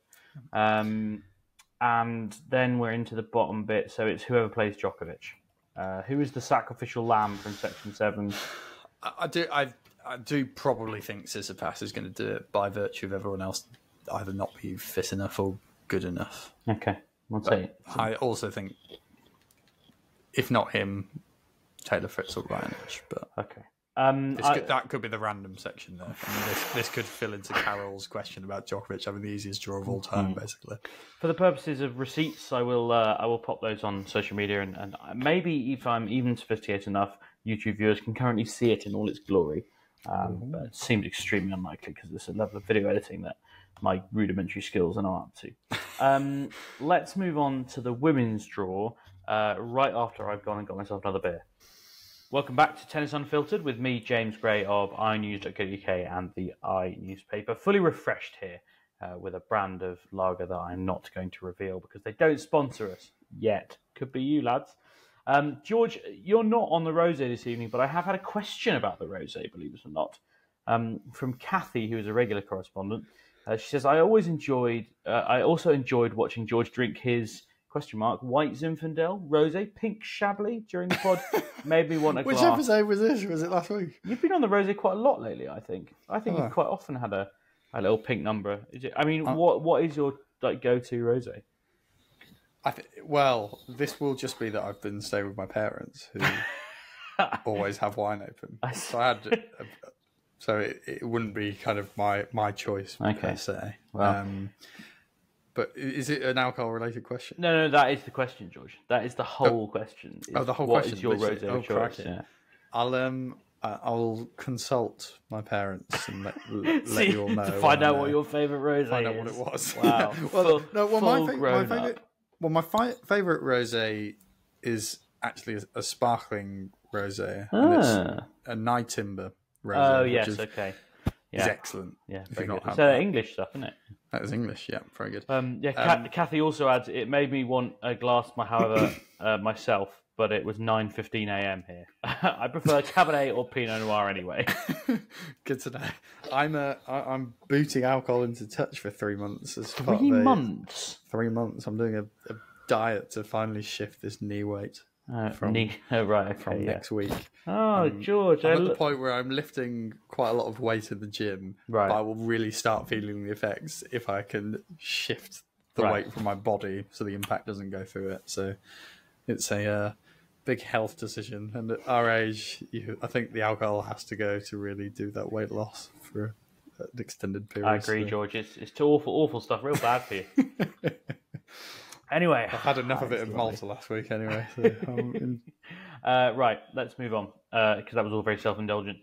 And then we're into the bottom bit, so it's whoever plays Djokovic. Who is the sacrificial lamb from Section 7? I do probably think Tsitsipas is going to do it by virtue of everyone else either not be fit enough or good enough. Okay, we'll see. I also think, if not him, Taylor Fritz or Raonic. But okay. That could be the random section there. I mean, this could fill into Carol's question about Djokovic having the easiest draw of all time, basically. For the purposes of receipts, I will pop those on social media, and maybe if I'm even sophisticated enough, YouTube viewers can currently see it in all its glory. But it seems extremely unlikely because there's a level of video editing that my rudimentary skills are not up to. Let's move on to the women's draw right after I've gone and got myself another beer. Welcome back to Tennis Unfiltered with me, James Gray of iNews.co.uk and the iNewspaper. Fully refreshed here with a brand of lager that I'm not going to reveal because they don't sponsor us yet. Could be you, lads. George, you're not on the rosé this evening, but I have had a question about the rosé, believe it or not, from Kathy, who is a regular correspondent. She says, I also enjoyed watching George drink his... white Zinfandel, rosé, pink Chablis during the pod. Made me want a glass. Which episode was this? Was it last week? You've been on the rosé quite a lot lately, I think. You've quite often had a little pink number. What is your go-to rosé? Well, this will just be that I've been staying with my parents who always have wine open. So it wouldn't be kind of my choice per se. Well. But is it an alcohol-related question? No, that is the question, George. That is the whole question. The whole what question. Is your rosé of choice? Yeah. I'll consult my parents and let you all know. To find out what your favourite rosé is. Find out what it was. Wow. My favourite rosé is actually a sparkling rosé. And it's a Nye Timber rosé. Oh, yes, okay. Is excellent. Yeah, very good. It's English stuff, isn't it? That is English, yeah, very good. Kathy also adds, it made me want a glass, myself, but it was 9:15 a.m. here. I prefer Cabernet or Pinot Noir anyway. Good to know. I'm booting alcohol into touch for 3 months. 3 months? 3 months. I'm doing a diet to finally shift this knee weight. From next week. Oh, George. I'm at the point where I'm lifting quite a lot of weight in the gym, but I will really start feeling the effects if I can shift the weight from my body so the impact doesn't go through it. So it's a big health decision. And at our age, I think the alcohol has to go to really do that weight loss for an extended period. I agree, George. It's too awful stuff. Real bad for you. Anyway, I had enough of it in Malta last week. Anyway, right. Let's move on because that was all very self-indulgent.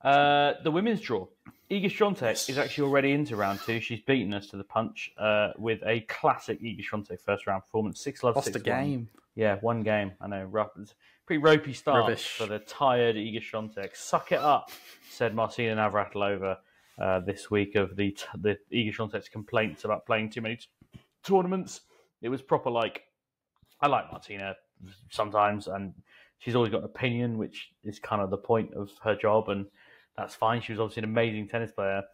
The women's draw. Iga Swiatek is actually already into round 2. She's beaten us to the punch with a classic Iga Swiatek first round performance. 6-love, 6-1. Lost a game. Yeah, one game. I know. Pretty ropey start for the tired Iga Swiatek. Suck it up, said Marcina Navratilova this week of the Iga Swiatek's complaints about playing too many tournaments. It was proper I like Martina sometimes, and she's always got an opinion, which is kind of the point of her job, and that's fine. She was obviously an amazing tennis player,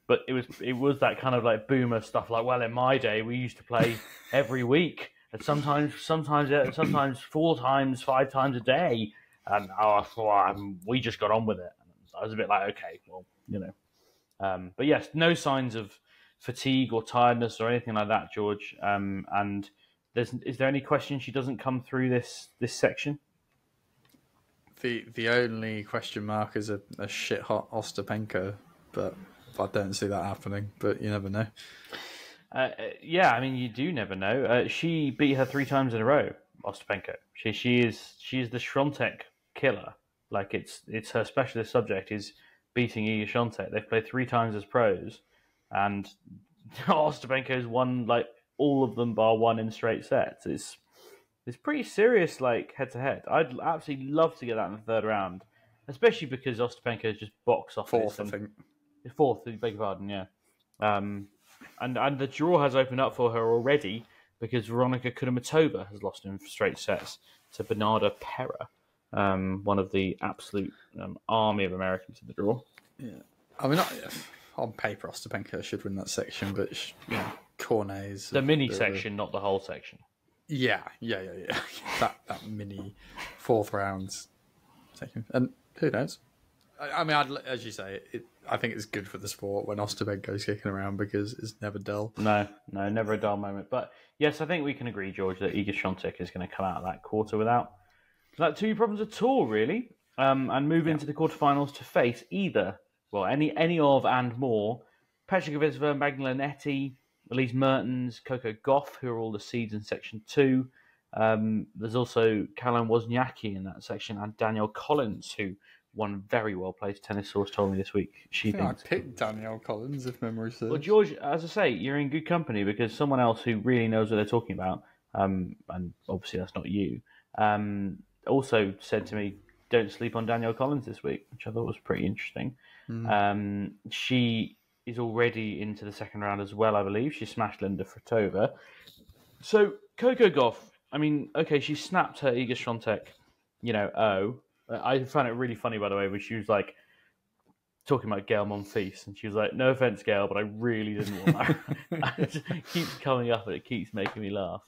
but it was that kind of boomer stuff. Well, in my day, we used to play every week, and sometimes 4 times, 5 times a day, and we just got on with it. And I was a bit okay, well, but yes, no signs of fatigue or tiredness or anything like that, George. And is there any question she doesn't come through this section? The only question mark is a shit hot Ostapenko, but I don't see that happening. But you never know. Yeah, I mean, you do never know. She beat her 3 times in a row, Ostapenko. She is the Swiatek killer. Like it's her specialist subject is beating Iga Swiatek. They've played 3 times as pros, and Ostapenko's won like all of them bar one in straight sets. It's pretty serious, like head to head. I'd absolutely love to get that in the third round, especially because Ostapenko is just box office. Fourth, I think. Fourth, beg your pardon, yeah. And the draw has opened up for her already because Veronika Kudermetova has lost in straight sets to Bernarda Pera, one of the absolute army of Americans in the draw. Yeah, I mean, on paper, Ostapenko should win that section, but Cornet's the mini section, not the whole section. Yeah. that mini fourth round section, and who knows? I mean, as you say, I think it's good for the sport when Ostapenko's kicking around because it's never dull. No, never a dull moment. But yes, I think we can agree, George, that Iga Swiatek is going to come out of that quarter without too problems at all, really, and move into the quarterfinals to face either, any of and more, Petra Kvitova, Magdalena Netti, Elise Mertens, Coco Gauff, who are all the seeds in Section 2. There's also Caroline Wozniacki in that section, and Danielle Collins, who one very well-placed tennis source told me this week. I picked Danielle Collins, if memory serves. Well, George, as I say, you're in good company because someone else who really knows what they're talking about, and obviously that's not you, also said to me, don't sleep on Danielle Collins this week, which I thought was pretty interesting. She is already into the second round as well, I believe. She smashed Linda Fritova. So, Coco Gauff, I mean, okay, she snapped her Iga Swiatek, I found it really funny, by the way, when she was like talking about Gail Monfils, and she was like, "No offense, Gail, but I really didn't want that." It just keeps coming up, and it keeps making me laugh.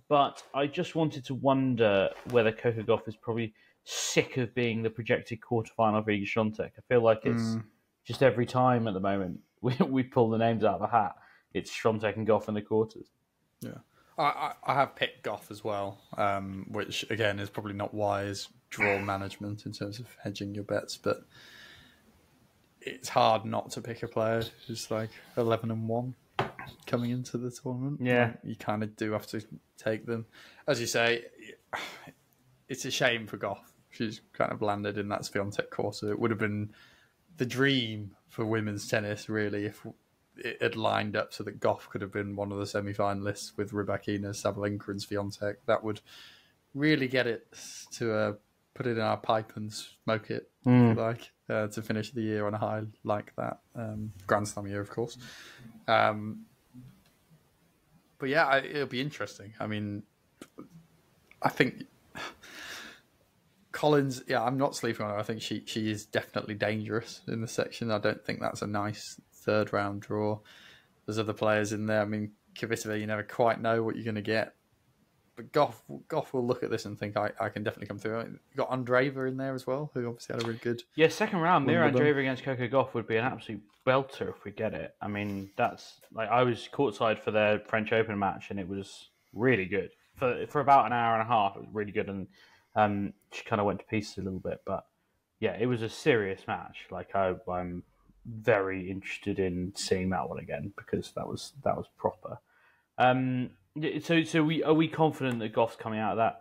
But I just wanted to wonder whether Coco Gauff is probably sick of being the projected quarterfinal for Iga Swiatek. I feel like it's just every time at the moment we pull the names out of the hat, it's Swiatek and Gauff in the quarters. Yeah. I have picked Gauff as well, which again is probably not wise draw management in terms of hedging your bets, but it's hard not to pick a player who's like 11-1 coming into the tournament. Yeah, you kind of do have to take them. As you say, it's a shame for Gauff. She's kind of landed in that Swiatek quarter. It would have been the dream for women's tennis, really, if it had lined up so that Gauff could have been one of the semi-finalists with Rybakina, Sabalenka and Swiatek. That would really get it to put it in our pipe and smoke it, if you like, to finish the year on a high like that. Grand Slam year, of course. But yeah, it'll be interesting. I mean, I think Collins, I'm not sleeping on her. I think she is definitely dangerous in the section. I don't think that's a nice third round draw. There's other players in there. I mean, Kvitova, you never quite know what you're going to get. But Gauff will look at this and think, I can definitely come through. You got Andreeva in there as well, who obviously had a really good... Yeah, second round, Mira Andreeva against Coco Gauff would be an absolute belter if we get it. I mean, that's... like I was courtside for their French Open match, and it was really good. For about an hour and a half, it was really good, and she kind of went to pieces a little bit. But yeah, it was a serious match. Like, I'm very interested in seeing that one again because that was proper. So are we confident that Gauff's coming out of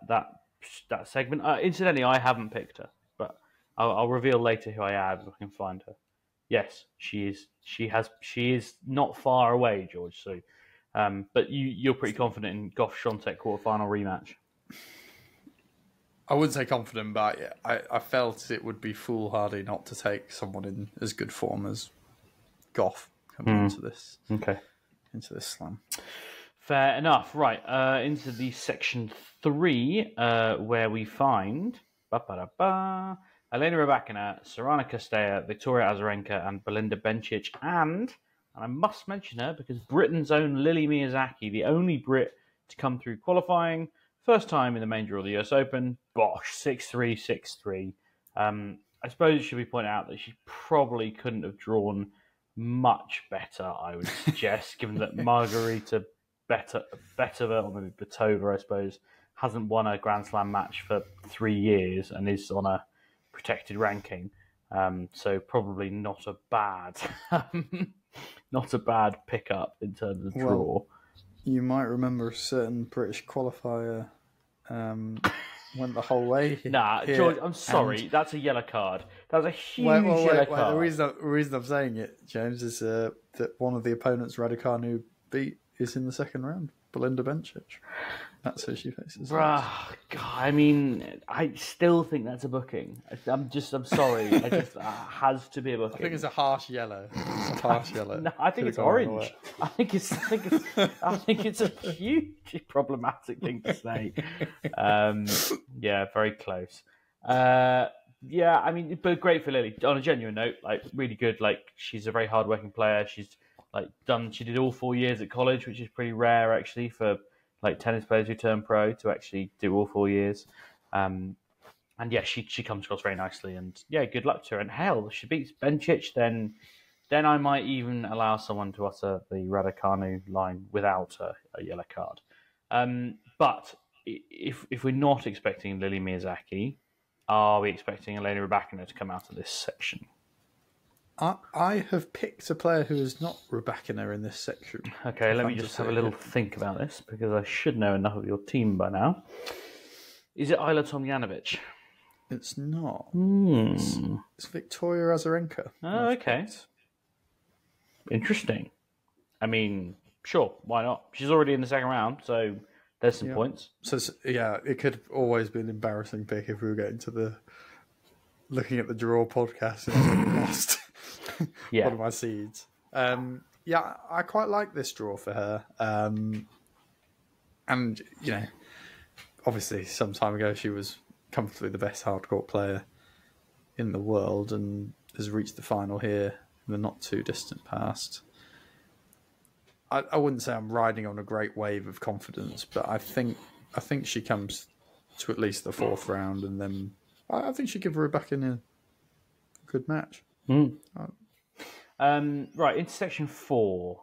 that segment? Incidentally, I haven't picked her, but I'll reveal later who I have if I can find her. Yes, she is. She is not far away, George. So, but you're pretty confident in Gauff Swiatek quarterfinal rematch. I wouldn't say confident, but yeah, I felt it would be foolhardy not to take someone in as good form as Gauff coming into this slam. Fair enough. Right, into the section 3, where we find Elena Rybakina, Sorana Castella, Victoria Azarenka, and Belinda Bencic, and I must mention her because Britain's own Lily Miyazaki, the only Brit to come through qualifying. First time in the main draw of the US Open. Bosh, 6-3, 6-3. I suppose it should be pointed out that she probably couldn't have drawn much better, I would suggest, given that Margarita Betova, or maybe Betova, I suppose, hasn't won a Grand Slam match for 3 years and is on a protected ranking. So probably not a bad pickup in terms of draw. Well, you might remember a certain British qualifier went the whole way. Nah, here, George, I'm sorry. That's a yellow card. That was a huge yellow card. The reason I'm saying it, James, is that one of the opponents Raducanu beat is in the second round. Belinda Bencic. That's who she faces. Bruh, God, I mean, I still think that's a booking. I'm sorry. It has to be a booking. I think it's a harsh yellow. It's a harsh yellow. No, I think it's orange. I think it's a hugely problematic thing to say. Yeah, very close. Yeah, I mean, but great for Lily. On a genuine note, like really good. Like she's a very hardworking player. She's she did all 4 years at college, which is pretty rare actually for like tennis players who turn pro to actually do all 4 years. And yeah, she comes across very nicely. And yeah, good luck to her. And hell, if she beats Bencic, then I might even allow someone to utter the Raducanu line without a yellow card. But if we're not expecting Lily Miyazaki, are we expecting Elena Rybakina to come out of this section? I have picked a player who is not Rybakina in this section. Okay, let me just have a little think about this, because I should know enough of your team by now. Is it Ayla Tomljanovic? It's not. It's Victoria Azarenka. Oh, okay. Interesting. I mean, sure, why not? She's already in the second round, so there's some points. So, yeah, it could always be an embarrassing pick if we were getting to looking at the draw podcast and lost one of my seeds. Yeah, I quite like this draw for her. And, you know, obviously some time ago she was comfortably the best hardcourt player in the world and has reached the final here in the not too distant past. I wouldn't say I'm riding on a great wave of confidence, but I think she comes to at least the fourth round, and then I think she give Rebecca a good match. Right, into section 4.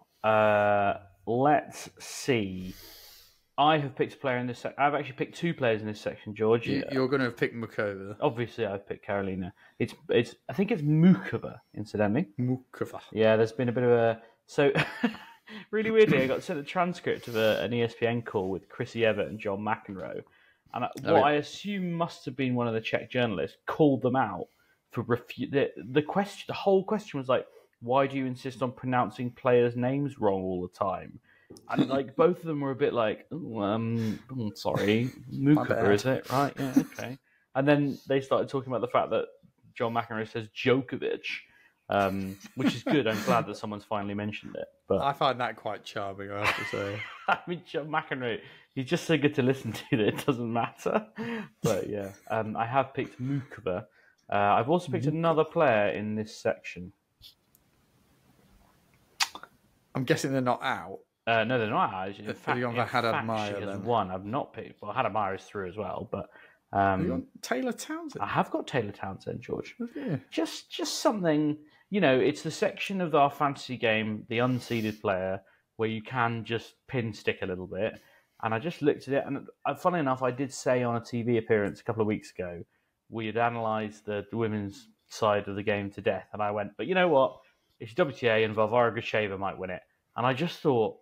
Let's see. I have picked a player in this section. I've actually picked 2 players in this section, George. You're going to have picked Mukova. Obviously, I've picked Karolina. I think it's Mukova, incidentally. Mukova. Yeah, there's been a bit of a... So, really weirdly, I got sent a transcript of an ESPN call with Chrissy Evert and John McEnroe. And I assume must have been one of the Czech journalists called them out for the question. The whole question was like, why do you insist on pronouncing players' names wrong all the time? And like both of them were a bit like, sorry, Mukova, is it? Right, yeah, okay. And then they started talking about the fact that John McEnroe says Djokovic, which is good. I'm glad that someone's finally mentioned it. But I find that quite charming, I have to say. I mean, John McEnroe, he's just so good to listen to that it doesn't matter. But yeah, I have picked Mukova. I've also picked another player in this section. I'm guessing they're not out. No, they're not out. In fact, you got Haddad Meyer, she has then? won. I've not picked. Well, Haddad Meyer is through as well, but you got Taylor Townsend. I have got Taylor Townsend, George. Yeah. Just something. You know, it's the section of our fantasy game, the unseeded player, where you can just pin stick a little bit. And I just looked at it, and funnily enough, I did say on a TV appearance a couple of weeks ago, we had analysed the women's side of the game to death, and I went, but you know what? It's WTA, and Varvara Gracheva might win it. And I just thought,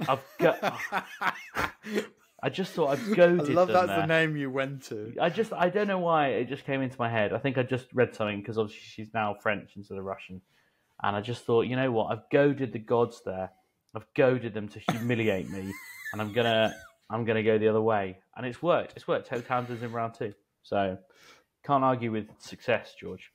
I've goaded them. I love that's the name you went to. I don't know why it just came into my head. I think I just read something because obviously she's now French instead of Russian, and I just thought, you know what? I've goaded the gods there. I've goaded them to humiliate me, and I'm gonna go the other way. And it's worked. It's worked. Taylor Townsend's in round 2, so can't argue with success, George.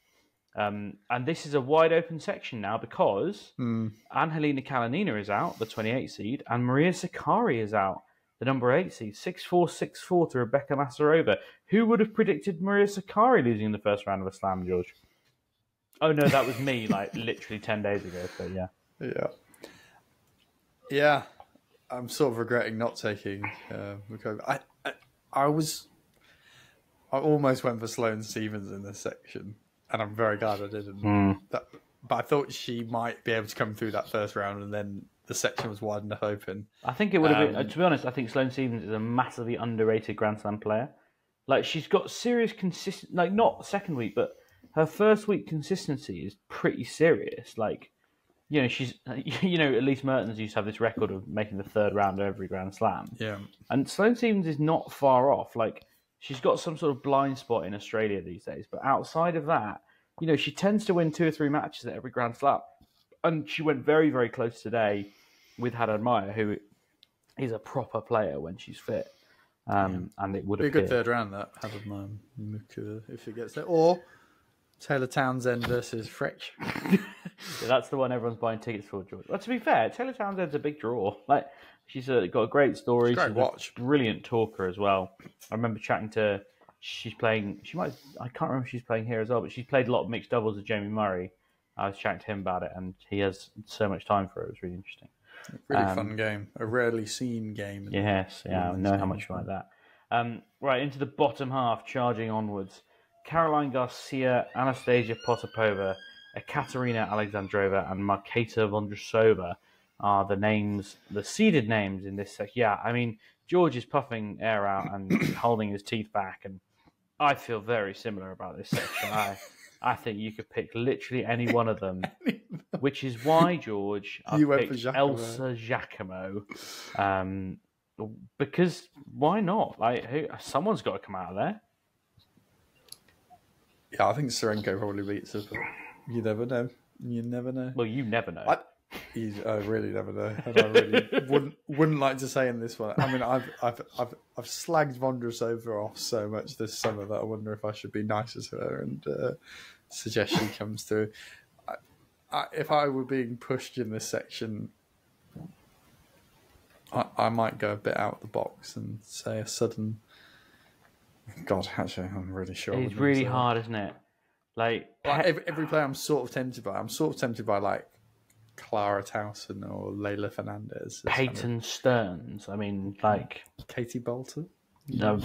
And this is a wide open section now because Angelina Kalinina is out, the 28 seed, and Maria Sakkari is out, the number 8 seed, 6-4, 6-4 to Rebecca Masarova. Who would have predicted Maria Sakkari losing in the first round of a slam, George? Oh no, that was me, like literally 10 days ago. So yeah. Yeah. I'm sort of regretting not taking Mukova. I almost went for Sloane Stephens in this section. And I'm very glad I didn't. but I thought she might be able to come through that first round, and then the section was wide enough open. I think it would have been. To be honest, I think Sloane Stephens is a massively underrated Grand Slam player. Like, she's got serious consistent. Like, not second week, but her first week consistency is pretty serious. Like, you know, she's. You know, Elise Mertens used to have this record of making the third round of every Grand Slam. Yeah, and Sloane Stephens is not far off. Like, she's got some sort of blind spot in Australia these days, but outside of that, you know, she tends to win 2 or 3 matches at every Grand Slam. And she went very, very close today with Haddad Maia, who is a proper player when she's fit. And it would be a appear. good third round, that Haddad Maia, if it gets there. Or Taylor Townsend versus Frech. Yeah, that's the one everyone's buying tickets for, George. Well, to be fair, Taylor Townsend's a big draw. Like, she's got a great story. She's a great watch. A brilliant talker as well. I remember chatting to her. She's playing. I can't remember if she's playing here as well, but she's played a lot of mixed doubles with Jamie Murray. I was chatting to him about it, and he has so much time for it. It was really interesting. Really fun game. A rarely seen game. Yes, yeah, I know how much you like that. Right, into the bottom half, charging onwards. Caroline Garcia, Anastasia Potapova, Ekaterina Alexandrova, and Marketa Vondrousova are the names, the seeded names in this section. Yeah, I mean, George is puffing air out and holding his teeth back, and I feel very similar about this section. I think you could pick literally any one of them, which is why, George, I picked Elsa Giacomo. Because why not? Like, someone's got to come out of there. Yeah, I think Serenko probably beats her, but you never know. You never know. Well, you never know. I really never know, and I really wouldn't like to say in this one. I mean, I've slagged Vondrousova off so much this summer that I wonder if I should be nicer to her and suggest she comes through. If I were being pushed in this section, I might go a bit out of the box and say a sudden. God, actually, I'm really sure. It's really hard, isn't it? Like every player, I'm sort of tempted by. I'm sort of tempted by like Clara Towson or Leila Fernandez. Peyton Stearns. I mean, like Katie Bolton. No,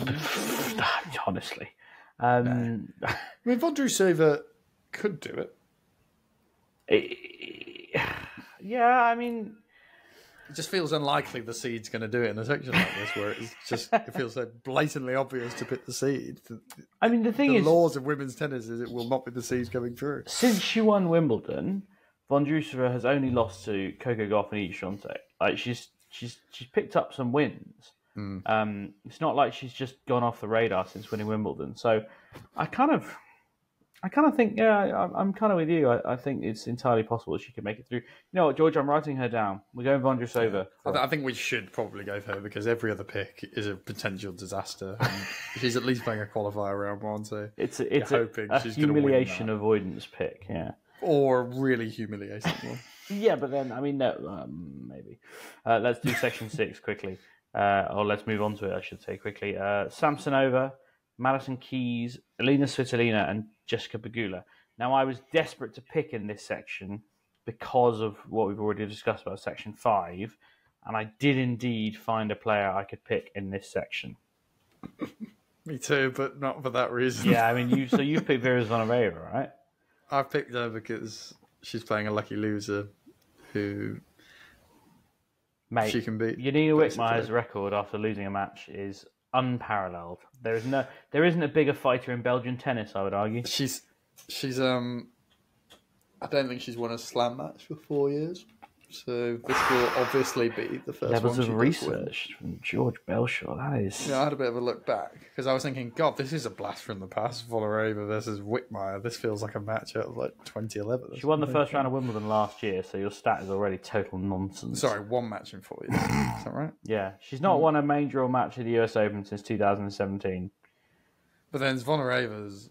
honestly. I mean, Vondrousova could do it. Yeah, I mean, it just feels unlikely the seed's going to do it in a section like this, where it feels so blatantly obvious to pick the seed. I mean, the thing is, the laws of women's tennis is it will not be the seeds coming through. Since she won Wimbledon, Vondrousova has only lost to Coco Gauff and Iga Swiatek. Like, she's picked up some wins. It's not like she's just gone off the radar since winning Wimbledon. So I kind of think, yeah, I'm kind of with you. I think it's entirely possible that she could make it through. You know what, George? I'm writing her down. We're going Vondrousova. I think we should probably go for her because every other pick is a potential disaster. And she's at least playing a qualifier round one, so it's a she's humiliation avoidance pick, yeah. Or a really humiliating one. Yeah, but then, I mean, no, maybe. Let's do section 6 quickly. Or let's move on to it, I should say, quickly. Samsonova, Madison Keys, Elina Svitolina, and Jessica Pegula. Now, I was desperate to pick in this section because of what we've already discussed about section 5, and I did indeed find a player I could pick in this section. Me too, but not for that reason. Yeah, I mean, you picked Vera Zvonareva, right? I've picked her because she's playing a lucky loser who she can beat. Yanina Wickmeyer's record after losing a match is unparalleled. There isn't a bigger fighter in Belgian tennis, I would argue. She's I don't think she's won a slam match for 4 years. So this will obviously be the first levels one of research from George Bellshaw. That is. Yeah, I had a bit of a look back because I was thinking, God, this is a blast from the past. Vondrousova versus Wickmeyer. This feels like a match out of like 2011. She won the first round of Wimbledon last year, so your stat is already total nonsense. Sorry, one match in 4 years. Is that right? Yeah, she's not won a main draw match at the US Open since 2017. But then Zvonareva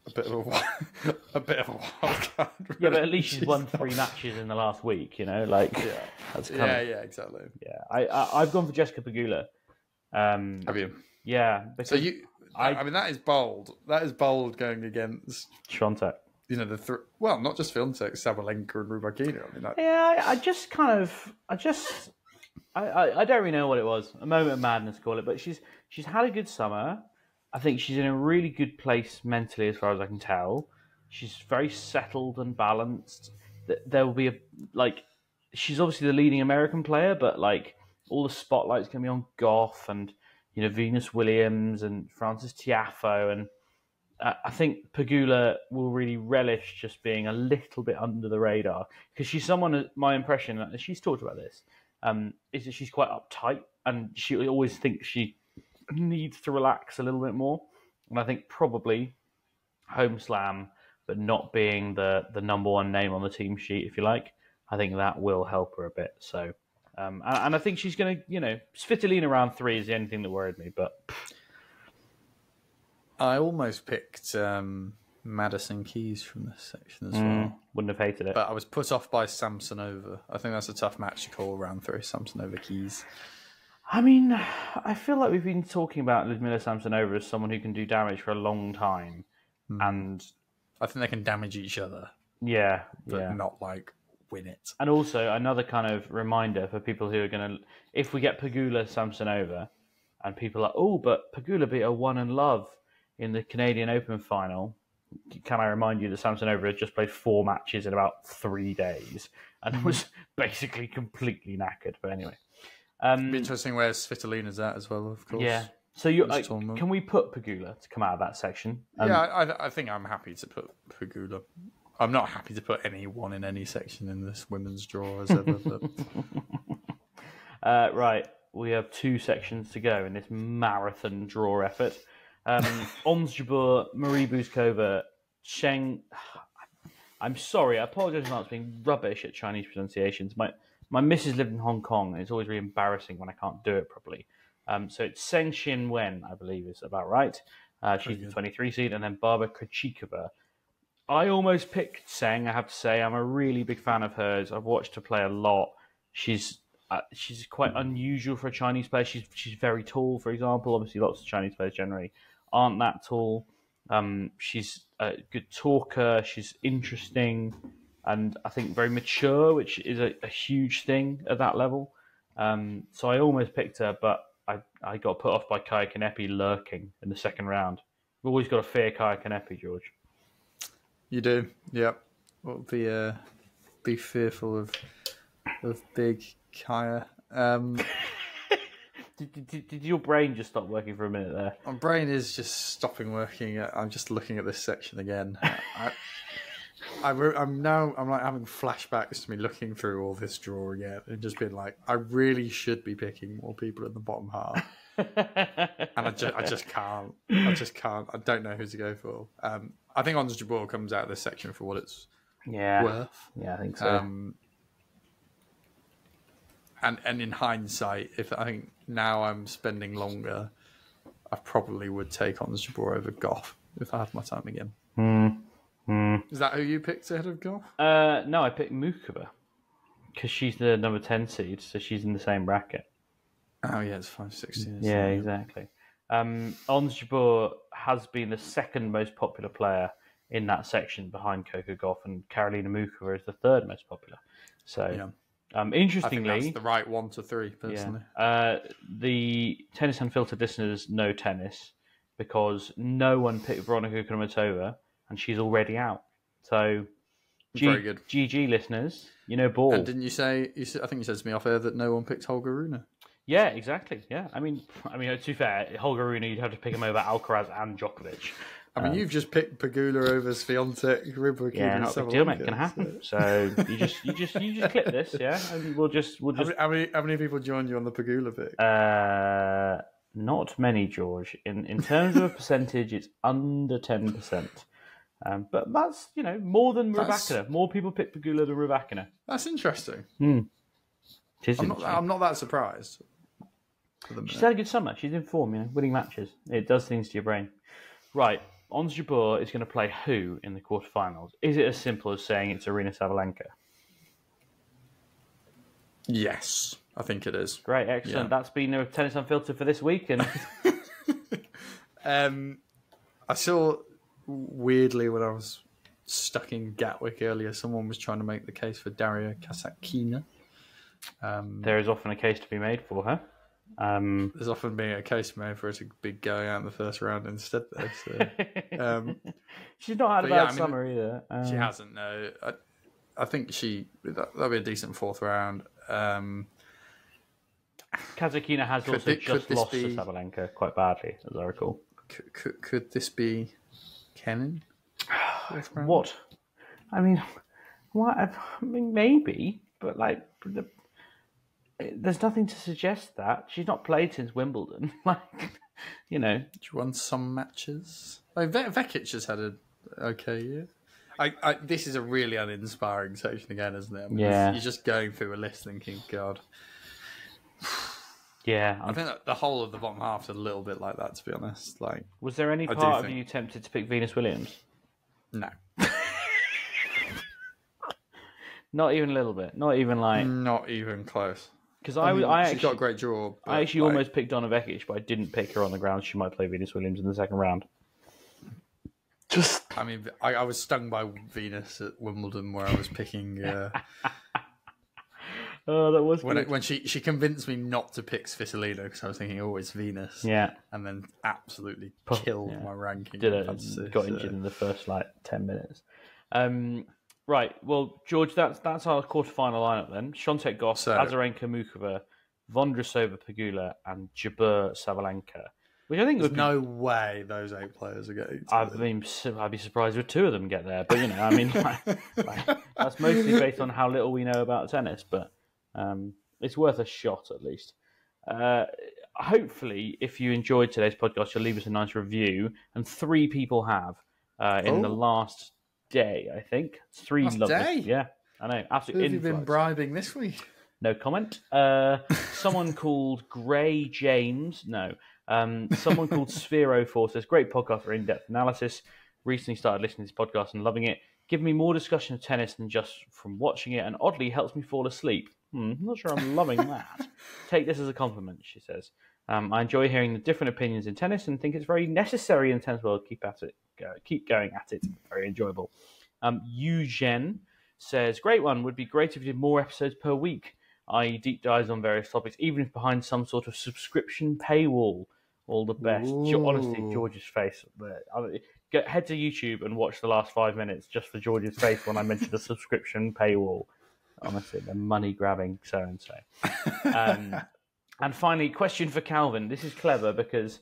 a bit of a wild card. Really. Yeah, but at least she's won 3 matches in the last week. You know, like that's kind of, yeah, exactly. Yeah, I've gone for Jessica Pegula. Have you? Yeah. So I mean, that is bold. That is bold going against Swiatek. You know not just Swiatek, Sabalenka and Rybakina. I mean, yeah, I don't really know what it was. A moment of madness, call it. But she's had a good summer. I think she's in a really good place mentally, as far as I can tell. She's very settled and balanced. There will be she's obviously the leading American player, but like all the spotlight's going to be on Goff and Venus Williams and Frances Tiafoe, and I think Pegula will really relish just being a little bit under the radar because she's someone. My impression, and she's talked about this, is that she's quite uptight and she always thinks she needs to relax a little bit more. And I think probably home slam, but not being the number one name on the team sheet, if you like, I think that will help her a bit. So, and I think she's going to, Svitolina round 3 is the only thing that worried me, but. I almost picked Madison Keys from this section as well. Wouldn't have hated it. But I was put off by Samsonova. I think that's a tough match to call round 3, Samsonova Keys. I mean, I feel like we've been talking about Ludmila Samsonova as someone who can do damage for a long time. And I think they can damage each other. Yeah. But not, win it. And also, another kind of reminder for people who are going to... If we get Pegula Samsonova, and people are, oh, but Pegula beat her 1-love in the Canadian Open final, can I remind you that Samsonova had just played 4 matches in about 3 days and was basically completely knackered. But anyway. It'd be interesting where Svitolina's at as well, of course. Yeah. So can we put Pegula to come out of that section? I think I'm happy to put Pegula. I'm not happy to put anyone in any section in this women's draw as ever. But... right. We have 2 sections to go in this marathon draw effort. Ons Jabeur, Marie Buzkova, Sheng. I'm sorry, I apologise for not being rubbish at Chinese pronunciations. My missus lived in Hong Kong, and it's always really embarrassing when I can't do it properly. So it's Seng Xin Wen, I believe is about right. She's the 23 seed, and then Barbara Krejcikova. I almost picked Seng, I have to say. I'm a really big fan of hers. I've watched her play a lot. She's quite unusual for a Chinese player. She's very tall, for example. Obviously, lots of Chinese players generally aren't that tall. She's a good talker. She's interesting, and I think very mature, which is a huge thing at that level. So I almost picked her, but I got put off by Kaya Kanepi lurking in the second round. We've always got to fear Kaya Kanepi, George. You do, yep. Well, be fearful of big Kaya. Did your brain just stop working for a minute there? My brain is just stopping working. I'm just looking at this section again. I'm like having flashbacks to me looking through all this draw again and just being like, I really should be picking more people in the bottom half, and I just can't. I don't know who to go for. I think Ons Jabeur comes out of this section for what it's worth. Yeah, I think so. And in hindsight, I think now I'm spending longer, I probably would take Ons Jabeur over Goff if I had my time again. Is that who you picked ahead of Goff? No, I picked Mukova because she's the number 10 seed, so she's in the same bracket. Oh yeah, it's 5-16. Yeah, exactly. Ons Jabeur has been the second most popular player in that section behind Coco Gauff, and Karolina Mukova is the third most popular. So. Yeah. Interestingly, I think that's the right 1 to 3, personally. Yeah. The Tennis Unfiltered listeners know tennis because no one picked Veronika Kudermetova, and she's already out. So, very good. GG listeners, ball. And didn't you say? I think you said to me off air that no one picked Holger Rune. Yeah, exactly. Yeah, I mean, to be fair, Holger Rune, you'd have to pick him over Alcaraz and Djokovic. I mean, you've just picked Pegula over Swiatek, Ribakina. Yeah, not a big deal, mate. Can happen. So you just clip this, yeah, and we'll just. How many people joined you on the Pegula pick? Not many, George. In terms of a percentage, it's under 10%. But that's more than Rybakina. More people pick Pegula than Rybakina. That's interesting. I'm not that surprised. She's had a good summer. She's in form, winning matches. It does things to your brain. Right. Ons Jabeur is going to play who in the quarterfinals? Is it as simple as saying it's Aryna Sabalenka? Yes, I think it is. Great, excellent. Yeah. That's been Tennis Unfiltered for this week. And I saw, weirdly, when I was stuck in Gatwick earlier, someone was trying to make the case for Daria Kasatkina. There is often a case to be made for her. There's often been a case made for it to be going out in the first round instead, though. So, she's not had a bad summer either. She hasn't. No, I think that'll be a decent fourth round. Kazatkina has also just lost to Sabalenka quite badly, as I recall. Could this be Kenin? What? I mean, what? I mean, maybe, but like, there's nothing to suggest that. She's not played since Wimbledon. Like, you know, she won some matches. Like, Vekic has had an okay year. This is a really uninspiring section again, isn't it? I mean, yeah. You're just going through a list thinking, God. Yeah, I think that the whole of the bottom half's a little bit like that, to be honest. Like, was there any part of you tempted to pick Venus Williams? No. Not even a little bit. Not even like. Not even close. Because I she's got a great draw. I actually almost picked Donna Vekic, but I didn't pick her on the grounds she might play Venus Williams in the second round. I mean, I was stung by Venus at Wimbledon, where I was picking. Oh, that was when she convinced me not to pick Svitolina because I was thinking, oh, it's Venus. Yeah, and then absolutely killed my ranking. Got injured in the first 10 minutes. Right, well, George, that's our quarterfinal lineup then. Świątek Goff, Azarenka Mukova, Vondrousova Pegula, and Jabeur Sabalenka. Which I think there's no way those 8 players are getting. I'd be surprised if 2 of them get there. But I mean, that's mostly based on how little we know about tennis. But it's worth a shot at least. Hopefully, if you enjoyed today's podcast, you'll leave us a nice review. And 3 people have in the last day, I think. 3 last day? Yeah, I know. Absolutely. Who have you been bribing this week? No comment. Someone called Gray James. No. Someone called Sphero4 says, great podcast for in-depth analysis. Recently started listening to this podcast and loving it. Give me more discussion of tennis than just from watching it, and oddly helps me fall asleep. I'm not sure I'm loving that. Take this as a compliment, she says. I enjoy hearing the different opinions in tennis and think it's very necessary in the tennis world. Keep going at it. Very enjoyable. Eugen says, great one. Would be great if you did more episodes per week, i.e. deep dives on various topics, even if behind some sort of subscription paywall. All the best. Honestly, George's face. Head to YouTube and watch the last 5 minutes just for George's face when I mentioned the subscription paywall. Honestly, the money-grabbing so-and-so. And finally, question for Calvin. This is clever because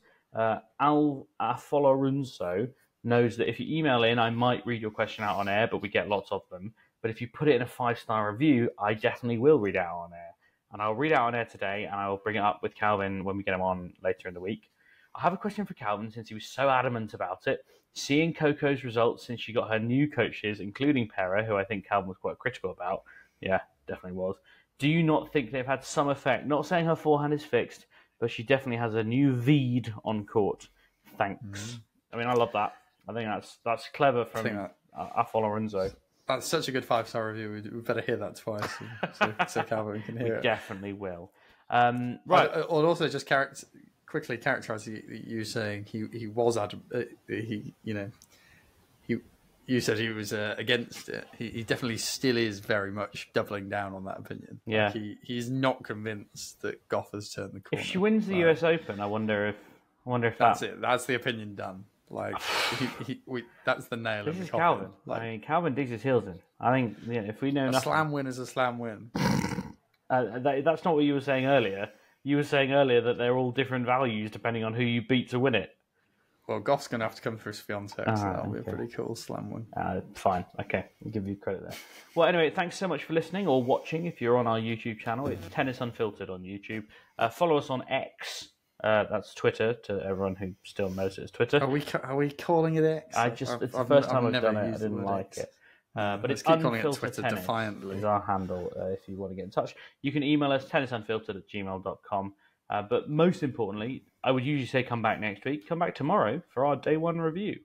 Alfolorunso knows that if you email in, I might read your question out on air, but we get lots of them. But if you put it in a 5-star review, I definitely will read it out on air. And I'll read it out on air today, and I will bring it up with Calvin when we get him on later in the week. I have a question for Calvin since he was so adamant about it. Seeing Coco's results since she got her new coaches, including Pera, who I think Calvin was quite critical about. Yeah, definitely was. Do you not think they've had some effect? Not saying her forehand is fixed, but she definitely has a new lead on court. Thanks. I mean, I love that. I think that's clever from Alfonso. That's such a good 5-star review. We better hear that twice so Calvin can hear it. Definitely will. Right. I'll also just quickly characterise you saying he was you said he was against it. He definitely still is very much doubling down on that opinion. Yeah, he's not convinced that Goff has turned the corner. If she wins the US Open, I wonder if that's it. That's the opinion done. Like that's the nail of the coffin. Calvin. Like, I mean, Calvin digs his heels in. I think if we know nothing, slam win is a slam win. That's not what you were saying earlier. You were saying earlier that they're all different values depending on who you beat to win it. Well, Goff's going to have to come for his fiancée, so that'll be a pretty cool slam win. Fine. Okay. I'll give you credit there. Well, anyway, thanks so much for listening or watching if you're on our YouTube channel. It's Tennis Unfiltered on YouTube. Follow us on X. That's Twitter, to everyone who still knows it's Twitter. Are we calling it X? It's the first time I've done it. I didn't like it. But it's Unfiltered Tennis defiantly. Is our handle if you want to get in touch. You can email us tennisunfiltered@gmail.com. But most importantly, I would usually say come back next week. Come back tomorrow for our day 1 review.